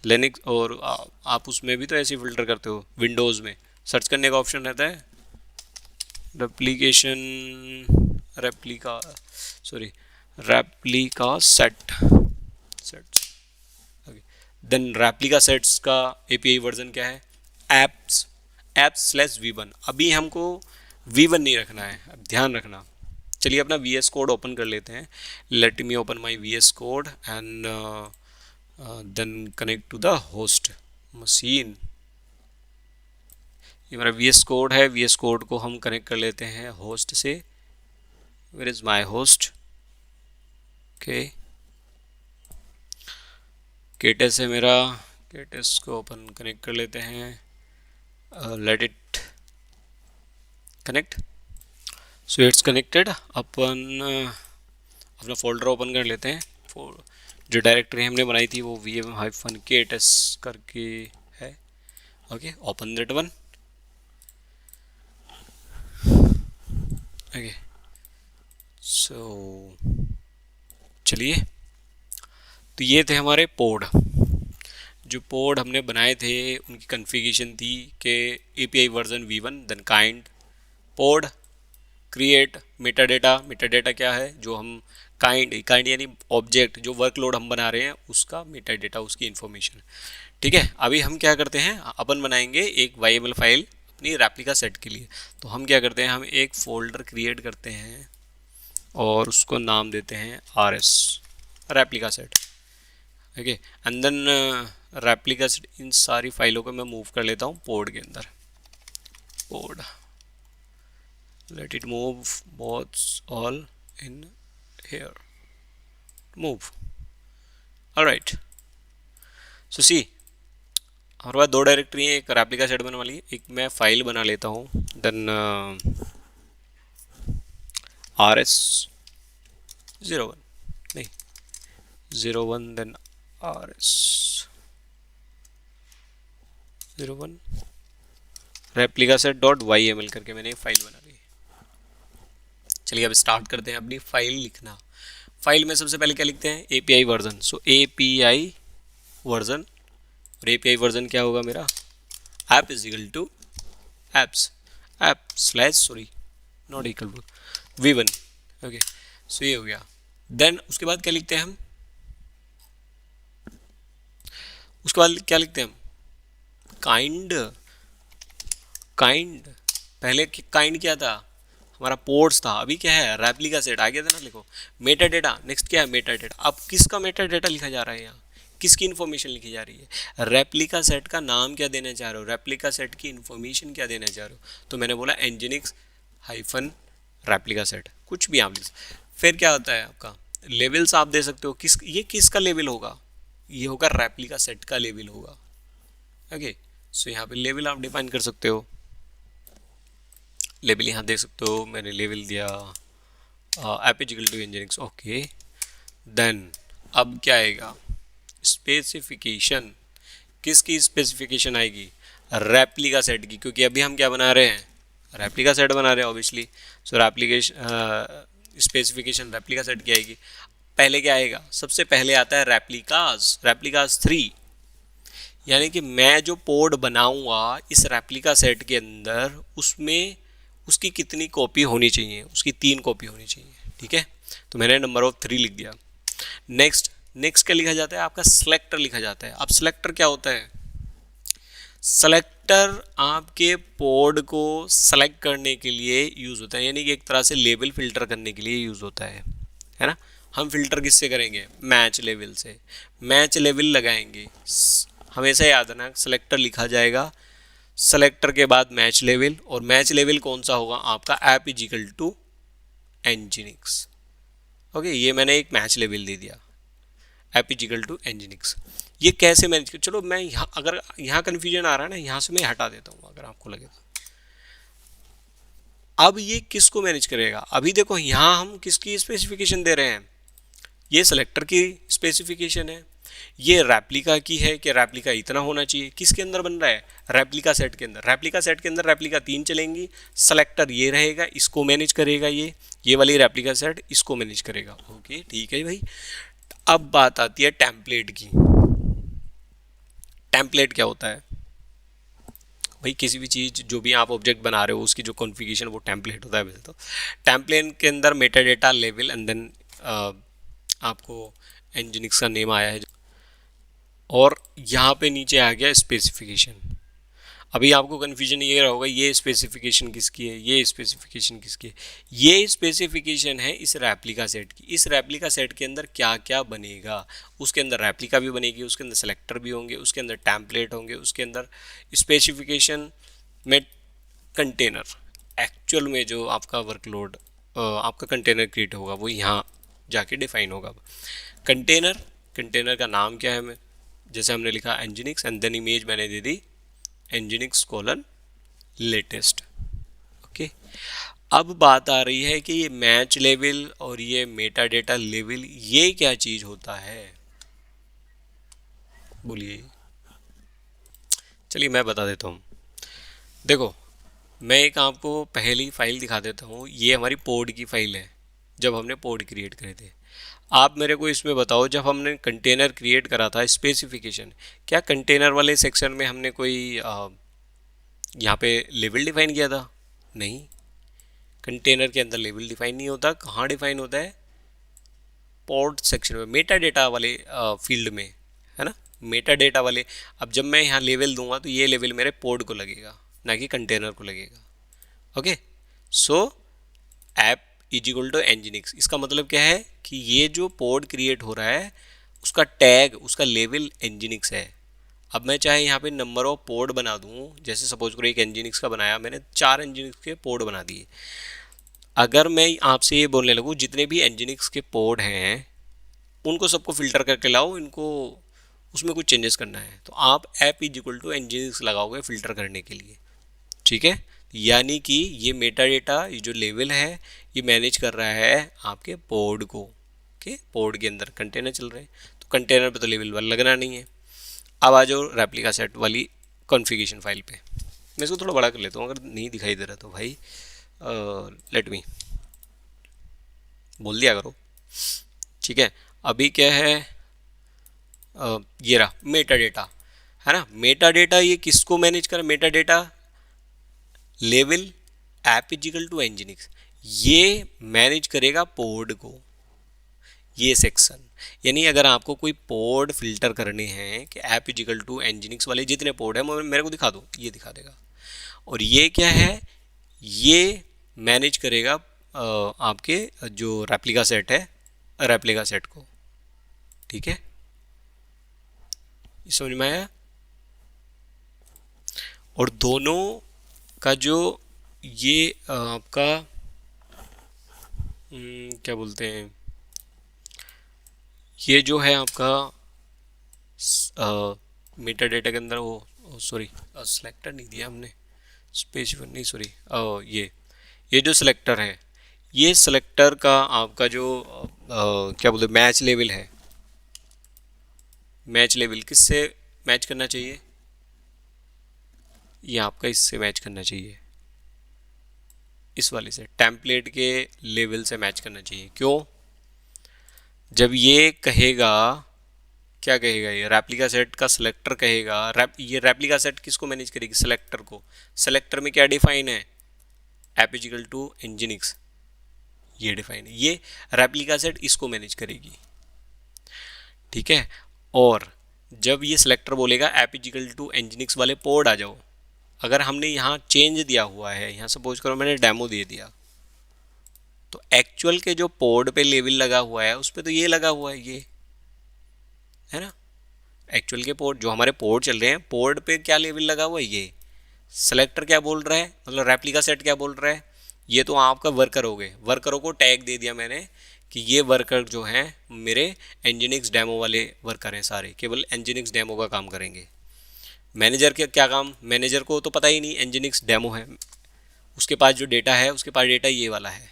लिनक्स और आप उसमें भी तो ऐसे ही फिल्टर करते हो, विंडोज़ में सर्च करने का ऑप्शन रहता है replication replica sorry replica sets. Okay, then replica sets का एपीआई वर्जन क्या है, apps/v1। अभी हमको v1 नहीं रखना है, अब ध्यान रखना। चलिए अपना VS कोड ओपन कर लेते हैं, let me open my VS code and then connect to the host machine. ये मेरा VS कोड है, VS कोड को हम कनेक्ट कर लेते हैं होस्ट से। Where is my host, okay, KTS है मेरा, केटस को ओपन कनेक्ट कर लेते हैं, let it connect. So it's connected. अपन अपना फोल्डर ओपन कर लेते हैं, जो डायरेक्टरी हमने बनाई थी वो vm-kts करके है। Okay, open that one. Okay, so चलिए, तो ये थे हमारे पोड। जो पोड हमने बनाए थे उनकी कन्फिगरेशन थी कि API version V1, then kind pod create metadata. Metadata क्या है, जो हम काइंड यानी ऑब्जेक्ट, जो वर्कलोड हम बना रहे हैं उसका मेटाडेटा, उसकी इन्फॉर्मेशन। ठीक है, अभी हम क्या करते हैं, अपन बनाएंगे एक YML फाइल अपनी रेप्लिका सेट के लिए। तो हम क्या करते हैं, हम एक फोल्डर क्रिएट करते हैं और उसको नाम देते हैं RS replica set. Okay, and then replica set, इन सारी फाइलों को मैं मूव कर लेता हूँ पोड के अंदर। पोड, let it move both all in here, move, all right। so see, हमारे पास दो डायरेक्टरी हैं, एक रेप्लिका सेट बनने वाली है, एक मैं फाइल बना लेता हूँ, देन RS01 नहीं 01, then RS01 replica set .yml करके मैंने एक फाइल बना ली। चलिए अब स्टार्ट करते हैं अपनी फाइल लिखना। फाइल में सबसे पहले क्या लिखते हैं, API version. So API version, और API वर्जन क्या होगा मेरा, app is equal to apps, app slash sorry not equal to V1। Okay, so ये हो गया। देन उसके बाद क्या लिखते हैं हम, उसके बाद क्या लिखते हैं हम, काइंड पहले काइंड क्या था, हमारा पोर्ट्स था, अभी क्या है रेप्लिका सेट, आगे था ना, लिखो मेटा डेटा। नेक्स्ट क्या है, मेटा डेटा। अब किसका मेटा डेटा लिखा जा रहा है, यहाँ किसकी इन्फॉर्मेशन लिखी जा रही है, रेप्लिका सेट का नाम क्या देना चाह रहे हो, रेप्लिका सेट की इन्फॉर्मेशन क्या देना चाह रहे हो। तो मैंने बोला nginx हाइफन रेप्लिका सेट, कुछ भी आप लिख। फिर क्या होता है आपका लेवल्स, आप दे सकते हो ये किसका लेवल होगा, ये होगा रेप्लिका सेट का लेवल होगा। ओके, सो यहाँ पे लेवल आप डिफाइन कर सकते हो। लेवल यहाँ देख सकते हो, मैंने लेवल दिया app is equal to nginx। Okay, then अब क्या आएगा, स्पेसिफिकेशन। किसकी स्पेसिफिकेशन आएगी, रेप्लिका सेट की, क्योंकि अभी हम क्या बना रहे हैं, रेप्लिका सेट बना रहे हैं ऑब्वियसली। सो स्पेसिफिकेशन रेप्लिका सेट की आएगी। पहले क्या आएगा, सबसे पहले आता है रेप्लिकास 3, यानी कि मैं जो पोड बनाऊंगा इस रेप्लिका सेट के अंदर, उसमें उसकी कितनी कॉपी होनी चाहिए, उसकी 3 कॉपी होनी चाहिए। ठीक है, तो मैंने नंबर ऑफ 3 लिख दिया। नेक्स्ट क्या लिखा जाता है, आपका सिलेक्टर लिखा जाता है। अब सिलेक्टर क्या होता है, सेलेक्टर आपके पोड को सेलेक्ट करने के लिए यूज़ होता है, यानी कि एक तरह से लेवल फिल्टर करने के लिए यूज़ होता है ना। हम फिल्टर किससे करेंगे? मैच लेवल से। मैच लेवल लगाएंगे, हमेशा याद रखना सेलेक्टर लिखा जाएगा, सेलेक्टर के बाद मैच लेवल, और मैच लेवल कौन सा होगा आपका? App is equal to nginx. Okay, ये मैंने एक मैच लेवल दे दिया, app is equal to nginx. ये कैसे मैनेज कर, चलो मैं यहाँ, अगर यहाँ कन्फ्यूजन आ रहा है ना, यहाँ से मैं हटा देता हूँ अगर आपको लगे तो। अब ये किसको मैनेज करेगा? अभी देखो यहाँ हम किसकी स्पेसिफिकेशन दे रहे हैं? ये सेलेक्टर की स्पेसिफिकेशन है, ये रेप्लिका की है कि रेप्लिका इतना होना चाहिए। किसके अंदर बन रहा है? रेप्लिका सेट के अंदर। रेप्लिका सेट के अंदर रेप्लिका 3 चलेंगी, सेलेक्टर ये रहेगा, इसको मैनेज करेगा, ये वाली रेप्लिका सेट इसको मैनेज करेगा। ओके ठीक है भाई। अब बात आती है टेम्पलेट की। टेम्पलेट क्या होता है भाई? किसी भी चीज़ जो भी आप ऑब्जेक्ट बना रहे हो उसकी जो कॉन्फ़िगरेशन, वो टेम्पलेट होता है वैसे तो। टेम्पलेट के अंदर मेटा डेटा लेवल एंड देन आपको एनजीनिक्स का नेम आया है, और यहाँ पे नीचे आ गया स्पेसिफिकेशन। अभी आपको कन्फ्यूजन ये रहा होगा ये स्पेसिफिकेशन किसकी है, ये स्पेसिफिकेशन किसकी है। ये स्पेसिफिकेशन है इस रेप्लिका सेट की। इस रेप्लिका सेट के अंदर क्या क्या बनेगा? उसके अंदर रेप्लिका भी बनेगी, उसके अंदर सेलेक्टर भी होंगे, उसके अंदर टेम्पलेट होंगे, उसके अंदर स्पेसिफिकेशन में कंटेनर। एक्चुअल में जो आपका वर्कलोड आपका कंटेनर क्रिएट होगा वो यहाँ जाके डिफाइन होगा। कंटेनर, कंटेनर का नाम क्या है? मैं जैसे हमने लिखा एनजीनिक्स एंड देन इमेज मैंने दे दी एनजीनिक्स कोलन लेटेस्ट। ओके, अब बात आ रही है कि ये मैच लेवल और ये मेटा डेटा लेवल ये क्या चीज होता है? बोलिए। चलिए मैं बता देता हूँ। देखो, मैं एक आपको पहली फाइल दिखा देता हूँ। ये हमारी पोड की फाइल है, जब हमने पोड क्रिएट करे थे। आप मेरे को इसमें बताओ, जब हमने कंटेनर क्रिएट करा था स्पेसिफिकेशन, क्या कंटेनर वाले सेक्शन में हमने कोई यहाँ पे लेवल डिफाइन किया था? नहीं, कंटेनर के अंदर लेवल डिफाइन नहीं होता। कहाँ डिफाइन होता है? पोर्ट सेक्शन में, मेटा डेटा वाले फील्ड में, है ना, मेटा डेटा वाले। अब जब मैं यहाँ लेवल दूंगा तो ये लेवल मेरे पोर्ट को लगेगा, ना कि कंटेनर को लगेगा। Okay, so app is equal to nginx. इसका मतलब क्या है कि ये जो पोर्ट क्रिएट हो रहा है उसका टैग, उसका लेवल एनजीनिक्स है। अब मैं चाहे यहाँ पे नंबर ऑफ पोर्ट बना दूँ, जैसे सपोज करो एक एनजीनिक्स का बनाया मैंने, 4 एनजीनिक्स के पोर्ट बना दिए। अगर मैं आपसे ये बोलने लगूँ जितने भी एनजीनिक्स के पोर्ट हैं उनको सबको फिल्टर करके लाओ, इनको उसमें कुछ चेंजेस करना है, तो आप ऐप इज इक्वल टू एनजीनिक्स लगाओगे फिल्टर करने के लिए। ठीक है, यानी कि ये मेटा डेटा, ये जो लेवल है, ये मैनेज कर रहा है आपके पोर्ट को। ओके, पोर्ट के अंदर कंटेनर चल रहे हैं तो कंटेनर पे तो लेवल वाला लगना नहीं है। अब आ जाओ रेप्लिका सेट वाली कॉन्फ़िगरेशन फाइल पे। मैं इसको थोड़ा बड़ा कर लेता हूँ, अगर नहीं दिखाई दे रहा तो भाई लेट मी बोल दिया करो। ठीक है, अभी क्या है, ये रहा मेटा डेटा, है ना। मेटा डेटा ये किसको मैनेज कर? Meta data level app is equal to nginx, ये मैनेज करेगा पोर्ट को, ये सेक्शन। यानी अगर आपको कोई पोर्ट फिल्टर करने हैं कि ऐप इज इक्वल टू एनजीनिक्स वाले जितने पोर्ट है मेरे को दिखा दो, ये दिखा देगा। और ये क्या है? ये मैनेज करेगा आपके जो रेप्लिका सेट है, रेप्लिका सेट को। ठीक है, समझ में आया? और दोनों का जो ये आपका क्या बोलते हैं, ये जो है आपका मीटर डेटा के अंदर वो सॉरी सिलेक्टर नहीं दिया हमने, स्पेसिफिक नहीं, सॉरी ये जो सिलेक्टर है, ये सिलेक्टर का आपका जो क्या बोलते हैं मैच लेवल है, मैच लेवल किससे मैच करना चाहिए? ये आपका इससे मैच करना चाहिए, इस वाले से, टेम्पलेट के लेवल से मैच करना चाहिए। क्यों? जब ये कहेगा, क्या कहेगा, ये रेप्लिका सेट का सिलेक्टर कहेगा, ये रेप्लिका सेट किसको मैनेज करेगी? सिलेक्टर को। सिलेक्टर में क्या डिफाइन है? App is equal to nginx, ये डिफाइन है। ये रेप्लिका सेट इसको मैनेज करेगी। ठीक है, और जब ये सिलेक्टर बोलेगा ऐप इजिकल टू nginx वाले पोर्ट आ जाओ, अगर हमने यहाँ चेंज दिया हुआ है, यहाँ सपोज करो मैंने डेमो दे दिया, तो एक्चुअल के जो पोर्ट पे लेबल लगा हुआ है उस पर तो ये लगा हुआ है, ये है ना। एक्चुअल के पोर्ट जो हमारे पोर्ट चल रहे हैं, पोर्ट पे क्या लेबल लगा हुआ है, ये। सेलेक्टर क्या बोल रहा है, मतलब रेप्लिका सेट क्या बोल रहा है, ये तो आपका वर्कर हो गए, वर्करों को टैग दे दिया मैंने कि ये वर्कर जो हैं मेरे nginx डेमो वाले वर्कर हैं, सारे केवल nginx डेमो का काम करेंगे। मैनेजर के क्या काम, मैनेजर को तो पता ही नहीं nginx डेमो है, उसके पास जो डेटा है, उसके पास डेटा ये वाला है।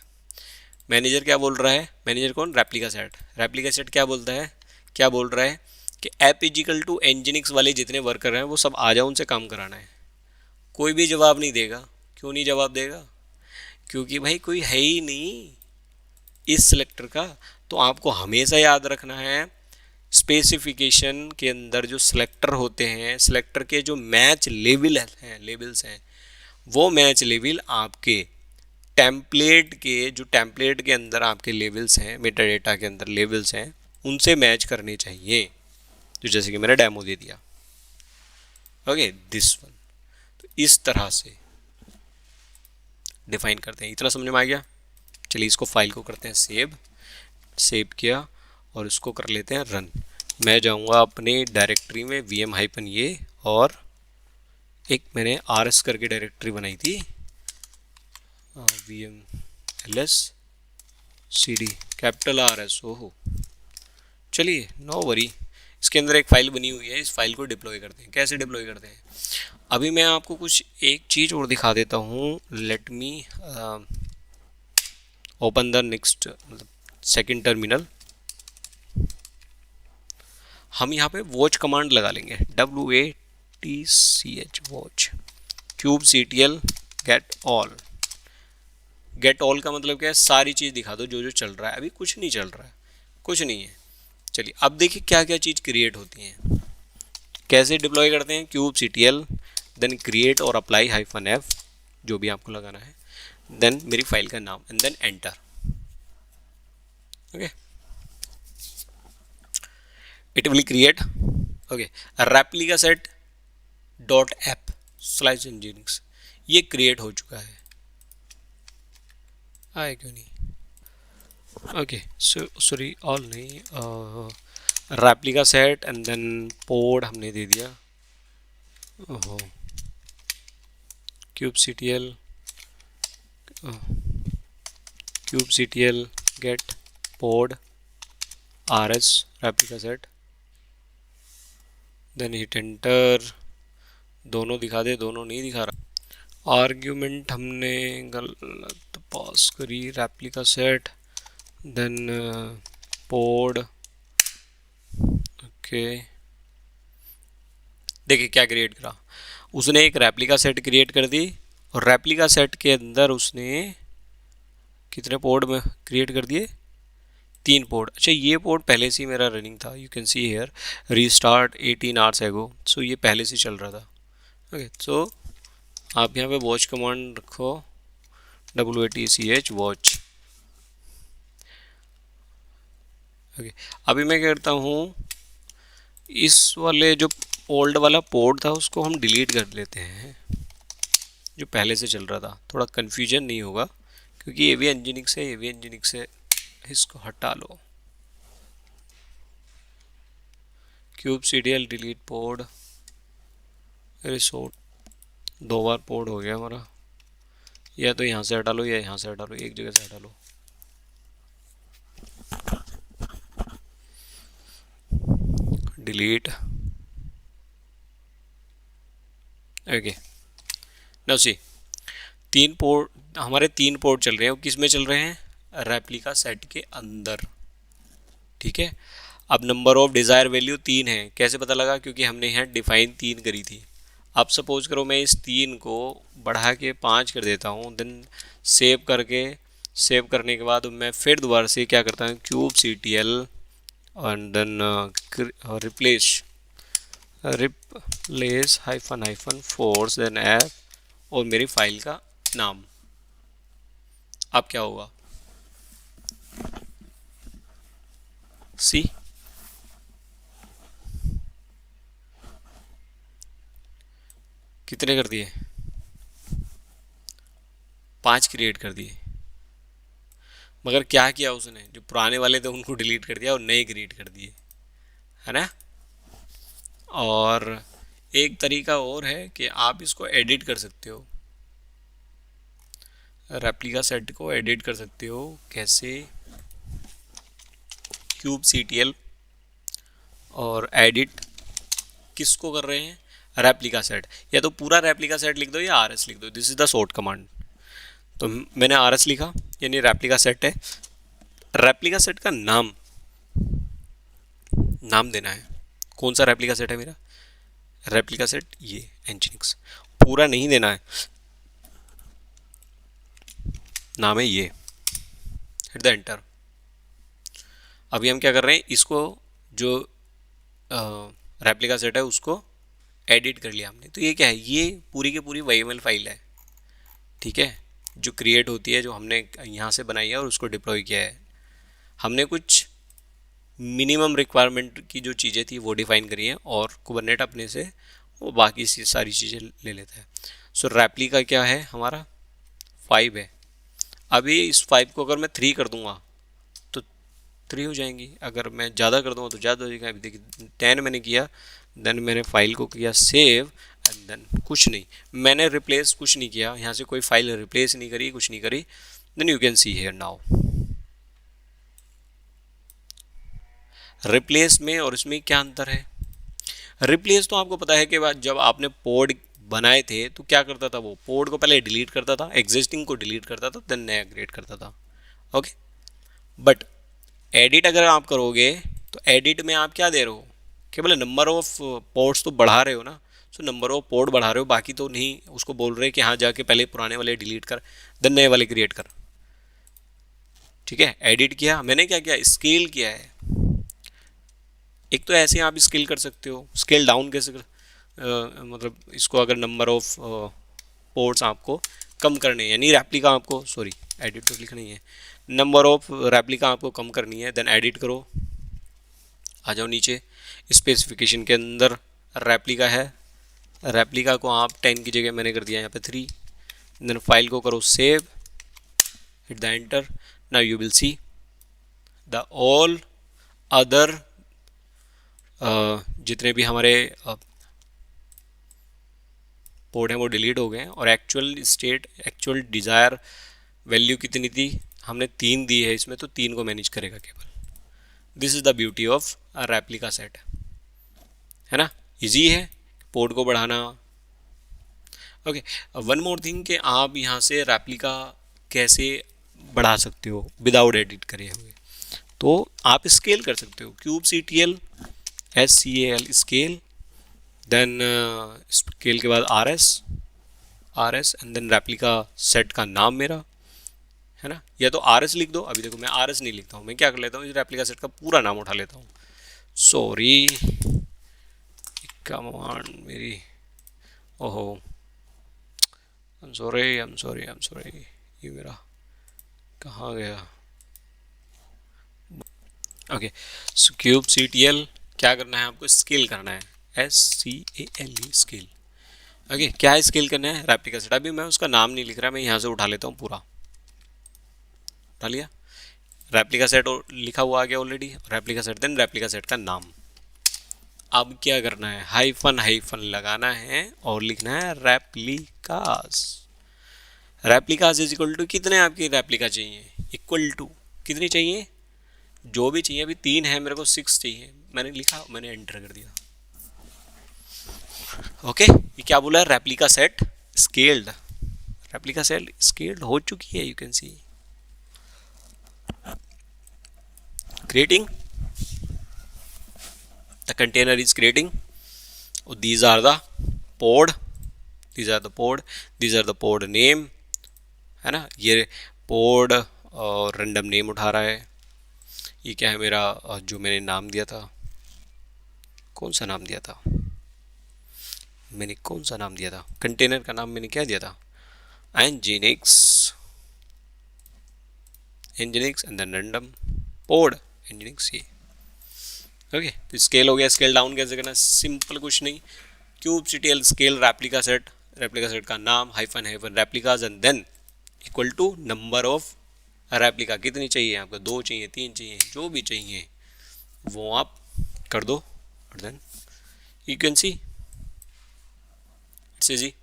मैनेजर क्या बोल रहा है, मैनेजर कौन, रेप्लिका सेट। रेप्लिका सेट क्या बोलता है, क्या बोल रहा है कि ऐप इजिकल टू nginx वाले जितने वर्कर हैं वो सब आ जाओ, उनसे काम कराना है। कोई भी जवाब नहीं देगा। क्यों नहीं जवाब देगा, क्योंकि भाई कोई है ही नहीं इस सिलेक्टर का। तो आपको हमेशा याद रखना है, स्पेसिफिकेशन के अंदर जो सिलेक्टर होते हैं, सिलेक्टर के जो मैच लेवल हैं, लेबल्स हैं, वो मैच लेवल आपके टेम्पलेट के, जो टेम्पलेट के अंदर आपके लेबल्स हैं, मेटा डेटा के अंदर लेबल्स हैं, उनसे मैच करने चाहिए। तो जैसे कि मैंने डेमो दे दिया, ओके दिस वन। तो इस तरह से डिफाइन करते हैं। इतना समझ में आ गया। चलिए इसको फाइल को करते हैं सेव, सेव किया और इसको कर लेते हैं रन। मैं जाऊंगा अपने डायरेक्टरी में vm-a, और एक मैंने rs करके डायरेक्टरी बनाई थी, vm ls cd capital rs। ओहो, चलिए नो वरी, इसके अंदर एक फ़ाइल बनी हुई है, इस फाइल को डिप्लॉय करते हैं। कैसे डिप्लॉय करते हैं, अभी मैं आपको कुछ एक चीज़ और दिखा देता हूँ। Late me open the next, मतलब सेकंड टर्मिनल। हम यहाँ पे वॉच कमांड लगा लेंगे, WATCH watch, kubectl get all. Get all का मतलब क्या है, सारी चीज़ दिखा दो जो जो चल रहा है। अभी कुछ नहीं चल रहा है, कुछ नहीं है। चलिए अब देखिए क्या क्या चीज़ क्रिएट होती हैं, कैसे डिप्लॉय करते हैं। kubectl देन क्रिएट और अप्लाई -f, जो भी आपको लगाना है, देन मेरी फाइल का नाम and then enter. Okay, it will create, okay, replica set dot app slash nginx, ये क्रिएट हो चुका है। आए क्यों नहीं, ओके सॉरी ऑल नहीं, replica set and then port हमने दे दिया। ओहो, kubectl get port rs replica set, then hit enter. दोनों दिखा दे, दोनों नहीं दिखा रहा। आर्ग्यूमेंट हमने गलत पास करी, replica set then port. Okay, देखिए क्या क्रिएट करा उसने, एक रेप्लिका सेट क्रिएट कर दी, और रेप्लिका सेट के अंदर उसने कितने पोर्ट में क्रिएट कर दिए, 3 पोर्ट। अच्छा, ये पोर्ट पहले से ही मेरा रनिंग था, you can see here restart 18 hours ago, so ये पहले से चल रहा था। ओके, सो आप यहाँ पे वॉच कमांड रखो, WATCH वॉच। ओके, अभी मैं क्या करता हूँ, इस वाले जो ओल्ड वाला पोर्ट था उसको हम डिलीट कर लेते हैं, जो पहले से चल रहा था। थोड़ा कन्फ्यूजन नहीं होगा, क्योंकि ये भी nginx है, ये भी nginx है। इसको हटा लो, kubectl डिलीट पोर्ट, रिसोर्ट, 2 बार पोर्ट हो गया हमारा। या तो यहाँ से हटा लो या यहाँ से हटा लो, एक जगह से हटा लो। Delete, okay, now see, 3 port हमारे, 3 पोर्ट चल रहे हैं। वो किस में चल रहे हैं, रेप्लिका सेट के अंदर, ठीक है। अब नंबर ऑफ डिज़ायर वैल्यू 3 है, कैसे पता लगा, क्योंकि हमने यहाँ डिफाइन 3 करी थी। अब सपोज करो मैं इस 3 को बढ़ा के 5 कर देता हूँ, देन सेव करके, सेव करने के बाद मैं फिर दोबारा से क्या करता हूँ, kubectl and then replace -force then app, और मेरी फाइल का नाम। अब क्या होगा, सी कितने कर दिए? 5 क्रिएट कर दिए। मगर क्या किया उसने, जो पुराने वाले थे उनको डिलीट कर दिया और नए क्रिएट कर दिए, है ना। और एक तरीका और है कि आप इसको एडिट कर सकते हो, रेप्लिका सेट को एडिट कर सकते हो। कैसे? क्यूब CTL और एडिट किसको कर रहे हैं? Replica set. या तो पूरा रेप्लिका सेट लिख दो या RS लिख दो, this is the short command. तो मैंने RS लिखा, यानी रेप्लिका सेट है। रेप्लिका सेट का नाम देना है। कौन सा रेप्लिका सेट है मेरा? रेप्लिका सेट ये एनजीनिक्स। पूरा नहीं देना है, नाम है ये। Hit the enter. अभी हम क्या कर रहे हैं, इसको जो रेप्लिका सेट है उसको एडिट कर लिया हमने। तो ये क्या है, ये पूरी की पूरी YML फाइल है, ठीक है, जो क्रिएट होती है, जो हमने यहाँ से बनाई है और उसको डिप्लॉय किया है। हमने कुछ मिनिमम रिक्वायरमेंट की जो चीज़ें थी वो डिफाइन करी हैं, और कुबरनेट अपने से वो बाकी सारी चीज़ें ले लेता है। सो रेप्लिका क्या है हमारा? 5 है। अभी इस 5 को अगर मैं 3 कर दूंगा तो 3 हो जाएंगी, अगर मैं ज़्यादा कर दूंगा तो ज़्यादा हो जाएगा। अभी देखिए 10 मैंने किया, देन मैंने फाइल को किया सेव, एंड देन कुछ नहीं, मैंने रिप्लेस कुछ नहीं किया, यहाँ से कोई फाइल रिप्लेस नहीं करी, कुछ नहीं करी। Then you can see here now replace में और इसमें क्या अंतर है। रिप्लेस तो आपको पता है कि जब आपने पोड बनाए थे तो क्या करता था, वो पोड को पहले डिलीट करता था, एग्जिस्टिंग को डिलीट करता था, देन नया क्रिएट करता था। ओके, बट एडिट अगर आप करोगे तो एडिट में आप क्या दे रहे हो, केवल नंबर ऑफ पोर्ट्स तो बढ़ा रहे हो ना। सो नंबर ऑफ पोर्ट बढ़ा रहे हो, बाकी तो नहीं उसको बोल रहे कि हाँ जाके पहले पुराने वाले डिलीट कर, देन नए वाले क्रिएट कर। ठीक है, एडिट किया मैंने, क्या किया, स्केल किया है। एक तो ऐसे आप स्केल कर सकते हो, स्केल डाउन कैसे कर, मतलब इसको अगर नंबर ऑफ पोर्ट्स आपको कम करने हैं, यानी रेप्लिका आपको, सॉरी एडिट तो लिखना ही है, नंबर ऑफ रेप्लिका आपको कम करनी है, देन एडिट करो। आ जाओ नीचे, स्पेसिफिकेशन के अंदर रेप्लिका है, रेप्लिका को आप 10 की जगह मैंने कर दिया यहाँ पे 3, देन फाइल को करो save, hit the enter. Now you will see the all other जितने भी हमारे पोर्ट हैं वो डिलीट हो गए हैं, और actual state, actual desire value कितनी थी, हमने 3 दी है इसमें, तो 3 को मैनेज करेगा केवल। This is the beauty of replica set, है ना, इजी है पोर्ट को बढ़ाना। ओके, वन मोर थिंग कि आप यहाँ से रेप्लिका कैसे बढ़ा सकते हो विदाउट एडिट करे हुए, तो आप स्केल कर सकते हो। Cube CTL SCAL scale, then scale के बाद RS and then replica set का नाम मेरा, है ना, या तो RS लिख दो। अभी देखो मैं RS नहीं लिखता हूँ, मैं क्या कर लेता हूँ, रेप्लिका सेट का पूरा नाम उठा लेता हूँ। सॉरी कमांड मेरी, ओहो आई एम सॉरी, ये मेरा कहाँ गया। ओके, सो क्यूब CTL क्या करना है आपको, स्केल करना है, SCALE स्केल। ओके, क्या स्केल करना है, रेप्लिका सेट। अभी मैं उसका नाम नहीं लिख रहा, मैं यहाँ से उठा लेता हूँ, पूरा उठा लिया, रेप्लिका सेट लिखा हुआ आ गया already, replica set, then replica set का नाम। अब क्या करना है, हाइफन लगाना है और लिखना है replicas. Replicas is equal to कितने आपकी रेप्लिका चाहिए, इक्वल टू कितनी चाहिए, जो भी चाहिए। अभी 3 है मेरे को, 6 चाहिए, मैंने लिखा, मैंने एंटर कर दिया। ओके, ये क्या बोला है, replica set scaled, replica set scaled हो चुकी है, you can C creating, the container is creating, these are the pod, these are the pod, these are the pod name, है ना, ये pod और random name उठा रहा है। ये क्या है मेरा, जो मैंने नाम दिया था, कौन सा नाम दिया था, मैंने कौन सा नाम दिया था, कंटेनर का नाम मैंने क्या दिया था, nginx and then random pod nginx। ये ओके, तो स्केल हो गया। स्केल डाउन कैसे करना, सिंपल कुछ नहीं, cube CTL scale replica set, replica set का नाम hyphen hyphen replicas and then equal to number of replica, कितनी चाहिए आपको, 2 चाहिए, 3 चाहिए, जो भी चाहिए वो आप कर दो और then you can see it's easy.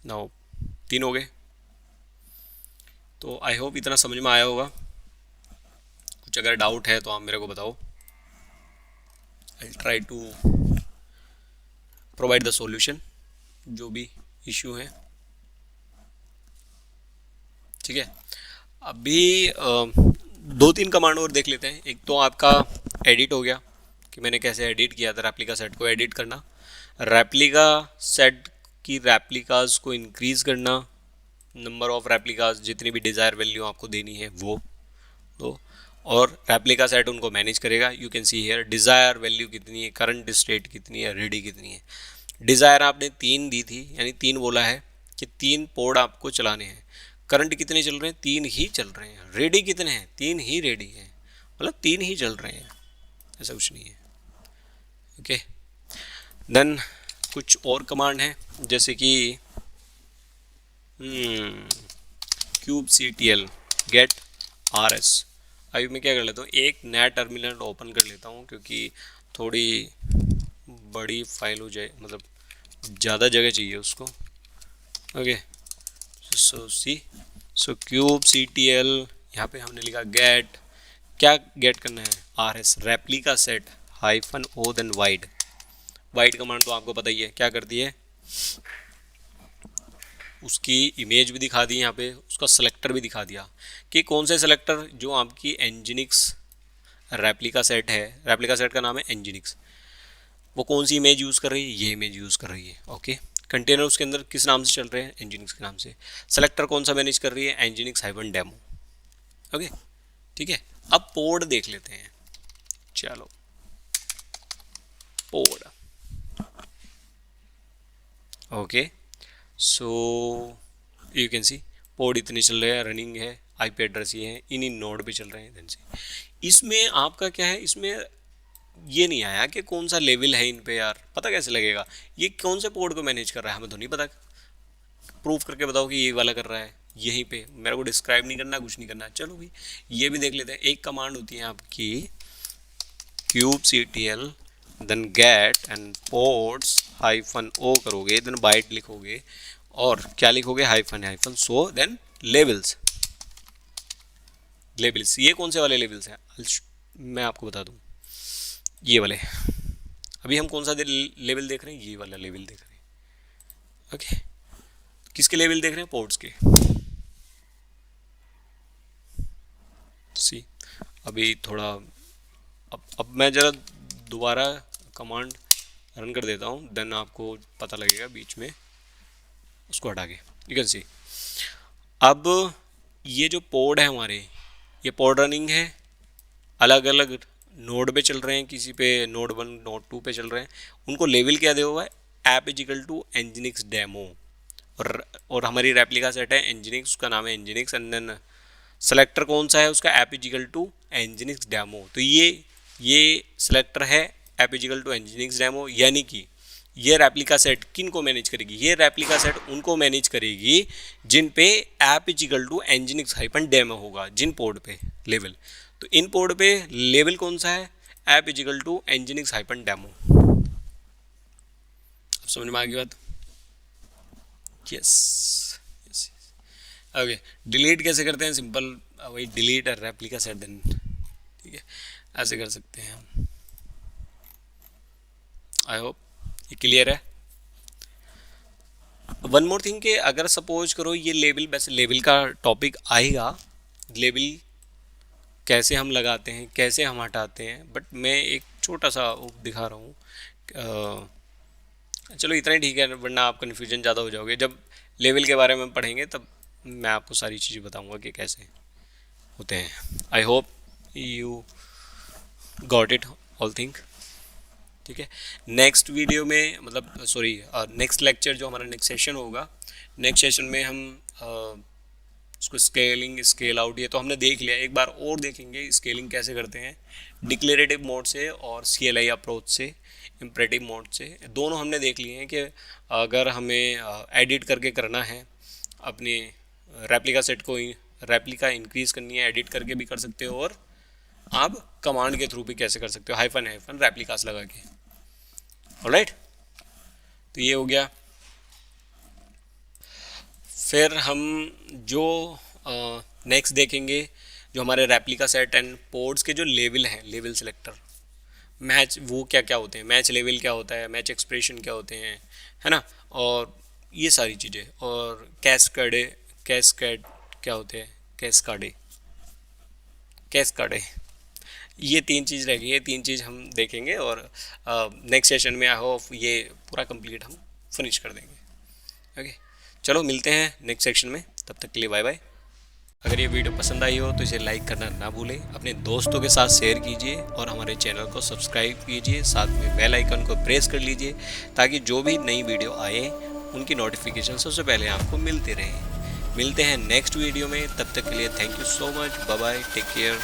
Now 3 हो गए। तो आई होप इतना समझ में आया होगा। कुछ अगर डाउट है तो आप मेरे को बताओ, I try to provide the solution जो भी इश्यू है। ठीक है, अभी 2-3 कमांड और देख लेते हैं। एक तो आपका एडिट हो गया कि मैंने कैसे एडिट किया था रेप्लिका सेट को एडिट करना, रेप्लिका सेट की रेप्लिकाज को इंक्रीज करना, नंबर ऑफ रेप्लिकाज जितनी भी डिज़ायर वैल्यू आपको देनी है वो दो, और रेप्लिका सेट उनको मैनेज करेगा। You can see here desire value कितनी है, करंट स्टेट कितनी है, रेडी कितनी है। डिज़ायर आपने 3 दी थी, यानी 3 बोला है कि 3 पोड आपको चलाने हैं। करंट कितने चल रहे हैं, 3 ही चल रहे हैं। रेडी कितने हैं, 3 ही रेडी हैं, मतलब 3 ही चल रहे हैं, ऐसा कुछ नहीं है। ओके, देन कुछ और कमांड है जैसे कि क्यूब CTL गेट RS। अभी मैं क्या कर लेता हूँ, एक नया टर्मिनल ओपन कर लेता हूँ क्योंकि थोड़ी बड़ी फाइल हो जाए, मतलब ज़्यादा जगह चाहिए उसको। ओके, सो क्यूब CTL, यहाँ पे हमने लिखा गेट, क्या गेट करना है, RS रेप्लिका सेट हाइफन ओ देन वाइड। वाइड कमांड तो आपको पता ही है क्या करती है, उसकी इमेज भी दिखा दी यहाँ पे, उसका सेलेक्टर भी दिखा दिया कि कौन से सेलेक्टर, जो आपकी एंजिनिक्स रेप्लिका सेट है, रेप्लिका सेट का नाम है एंजिनिक्स, वो कौन सी इमेज यूज़ कर रही है, ये इमेज यूज़ कर रही है। ओके, कंटेनर उसके अंदर किस नाम से चल रहे हैं, एंजिनिक्स के नाम से। सेलेक्टर कौन सा मैनेज कर रही है, एंजिनिक्स हाइफन डेमो। ओके, ठीक है, अब पोर्ट देख लेते हैं। चलो port, okay, so you can C port इतने चल रहे हैं, रनिंग है, आईपी एड्रेस ये है, इन्हीं नोड पे चल रहे हैं। देन से इसमें आपका क्या है, इसमें ये नहीं आया कि कौन सा लेवल है इन पे, यार पता कैसे लगेगा ये कौन से पोर्ट को मैनेज कर रहा है, हमें तो नहीं पता। प्रूफ करके बताओ कि ये वाला कर रहा है, यहीं पे मेरे को डिस्क्राइब नहीं करना, कुछ नहीं करना। चलो भाई ये भी देख लेते हैं। एक कमांड होती है आपकी kube CTL then get and ports hyphen O करोगे, देन बाइट लिखोगे और क्या लिखोगे, hyphen hyphen so then levels. Levels ये कौन से वाले लेवल्स हैं, मैं आपको बता दूं, ये वाले। अभी हम कौन सा लेवल देख रहे हैं, ये वाला लेवल देख रहे हैं। ओके, किसके लेवल देख रहे हैं, पोर्ट्स के। सी अभी थोड़ा अब मैं ज़रा दोबारा कमांड रन कर देता हूँ, देन आपको पता लगेगा बीच में, उसको हटा के। यू कैन सी अब ये जो पोर्ट है हमारे, ये पोर्ट रनिंग है, अलग अलग नोड पे चल रहे हैं, किसी पे नोड 1 नोड 2 पे चल रहे हैं। उनको लेवल क्या दिया हुआ है, app is equal to nginx demo, और हमारी रेप्लिका सेट है एंजिनिक्स, उसका नाम है एंजिनिक्स, एंड देन सेलेक्टर कौन सा है उसका, app is equal to nginx demo. तो ये सेलेक्टर है app is equal to nginx demo, यानी कि ये रेप्लिका सेट किन को मैनेज करेगी, ये रेप्लिका सेट उनको मैनेज करेगी जिन पे app is equal to nginx hyphen demo होगा, जिन पोर्ट पे लेवल। तो इन पोर्ट पे लेवल कौन सा है, app is equal to nginx hyphen demo. अब समझ में आ गई बात, यस यस। ओके, डिलीट कैसे करते हैं, सिंपल वही डिलीट रेप्लिका सेट देन, ठीक है, ऐसे कर सकते हैं हम। आई होप ये क्लियर है। वन मोर थिंग कि अगर सपोज करो ये लेवल, वैसे लेवल का टॉपिक आएगा, लेवल कैसे हम लगाते हैं, कैसे हम हटाते हैं, बट मैं एक छोटा सा दिखा रहा हूँ। चलो इतना ही ठीक है, वरना आप कन्फ्यूजन ज़्यादा हो जाओगे। जब लेवल के बारे में पढ़ेंगे तब मैं आपको सारी चीज़ें बताऊँगा कि कैसे होते हैं। I hope you got it all thing, ठीक है। नेक्स्ट वीडियो में, मतलब सॉरी नेक्स्ट लेक्चर जो हमारा नेक्स्ट सेशन होगा, नेक्स्ट सेशन में हम उसको स्केलिंग स्केल आउट, ये तो हमने देख लिया, एक बार और देखेंगे स्केलिंग कैसे करते हैं डिक्लेरेटिव मोड से और CLI अप्रोच से। इम्परेटिव मोड से। दोनों हमने देख लिए हैं कि अगर हमें एडिट करके करना है अपने रेप्लिका सेट को, रेप्लिका इंक्रीज करनी है, एडिट करके भी कर सकते हो, और आप कमांड के थ्रू भी कैसे कर सकते हो, हाइफन हाइफन रेप्लिकास लगा के। ऑलराइट, तो ये हो गया। फिर हम जो नेक्स्ट देखेंगे, जो हमारे रेप्लिका सेट एंड पोर्ट्स के जो लेवल हैं, लेवल सिलेक्टर, मैच वो क्या क्या होते हैं, मैच लेवल क्या होता है, मैच एक्सप्रेशन क्या होते हैं, है ना, और ये सारी चीज़ें, और कैस्केड क्या होते हैं, कैस्काडे, कैस्काडे, ये 3 चीज़ रह गई, ये 3 चीज़ हम देखेंगे, और नेक्स्ट सेशन में आई होप ये पूरा कंप्लीट हम फिनिश कर देंगे। ओके, चलो मिलते हैं नेक्स्ट सेक्शन में, तब तक के लिए बाय बाय। अगर ये वीडियो पसंद आई हो तो इसे लाइक करना ना भूलें, अपने दोस्तों के साथ शेयर कीजिए, और हमारे चैनल को सब्सक्राइब कीजिए, साथ में बेल आइकन को प्रेस कर लीजिए, ताकि जो भी नई वीडियो आए उनकी नोटिफिकेशन सबसे पहले आपको मिलते रहें। मिलते हैं नेक्स्ट वीडियो में, तब तक के लिए thank you so much, bye bye, take care.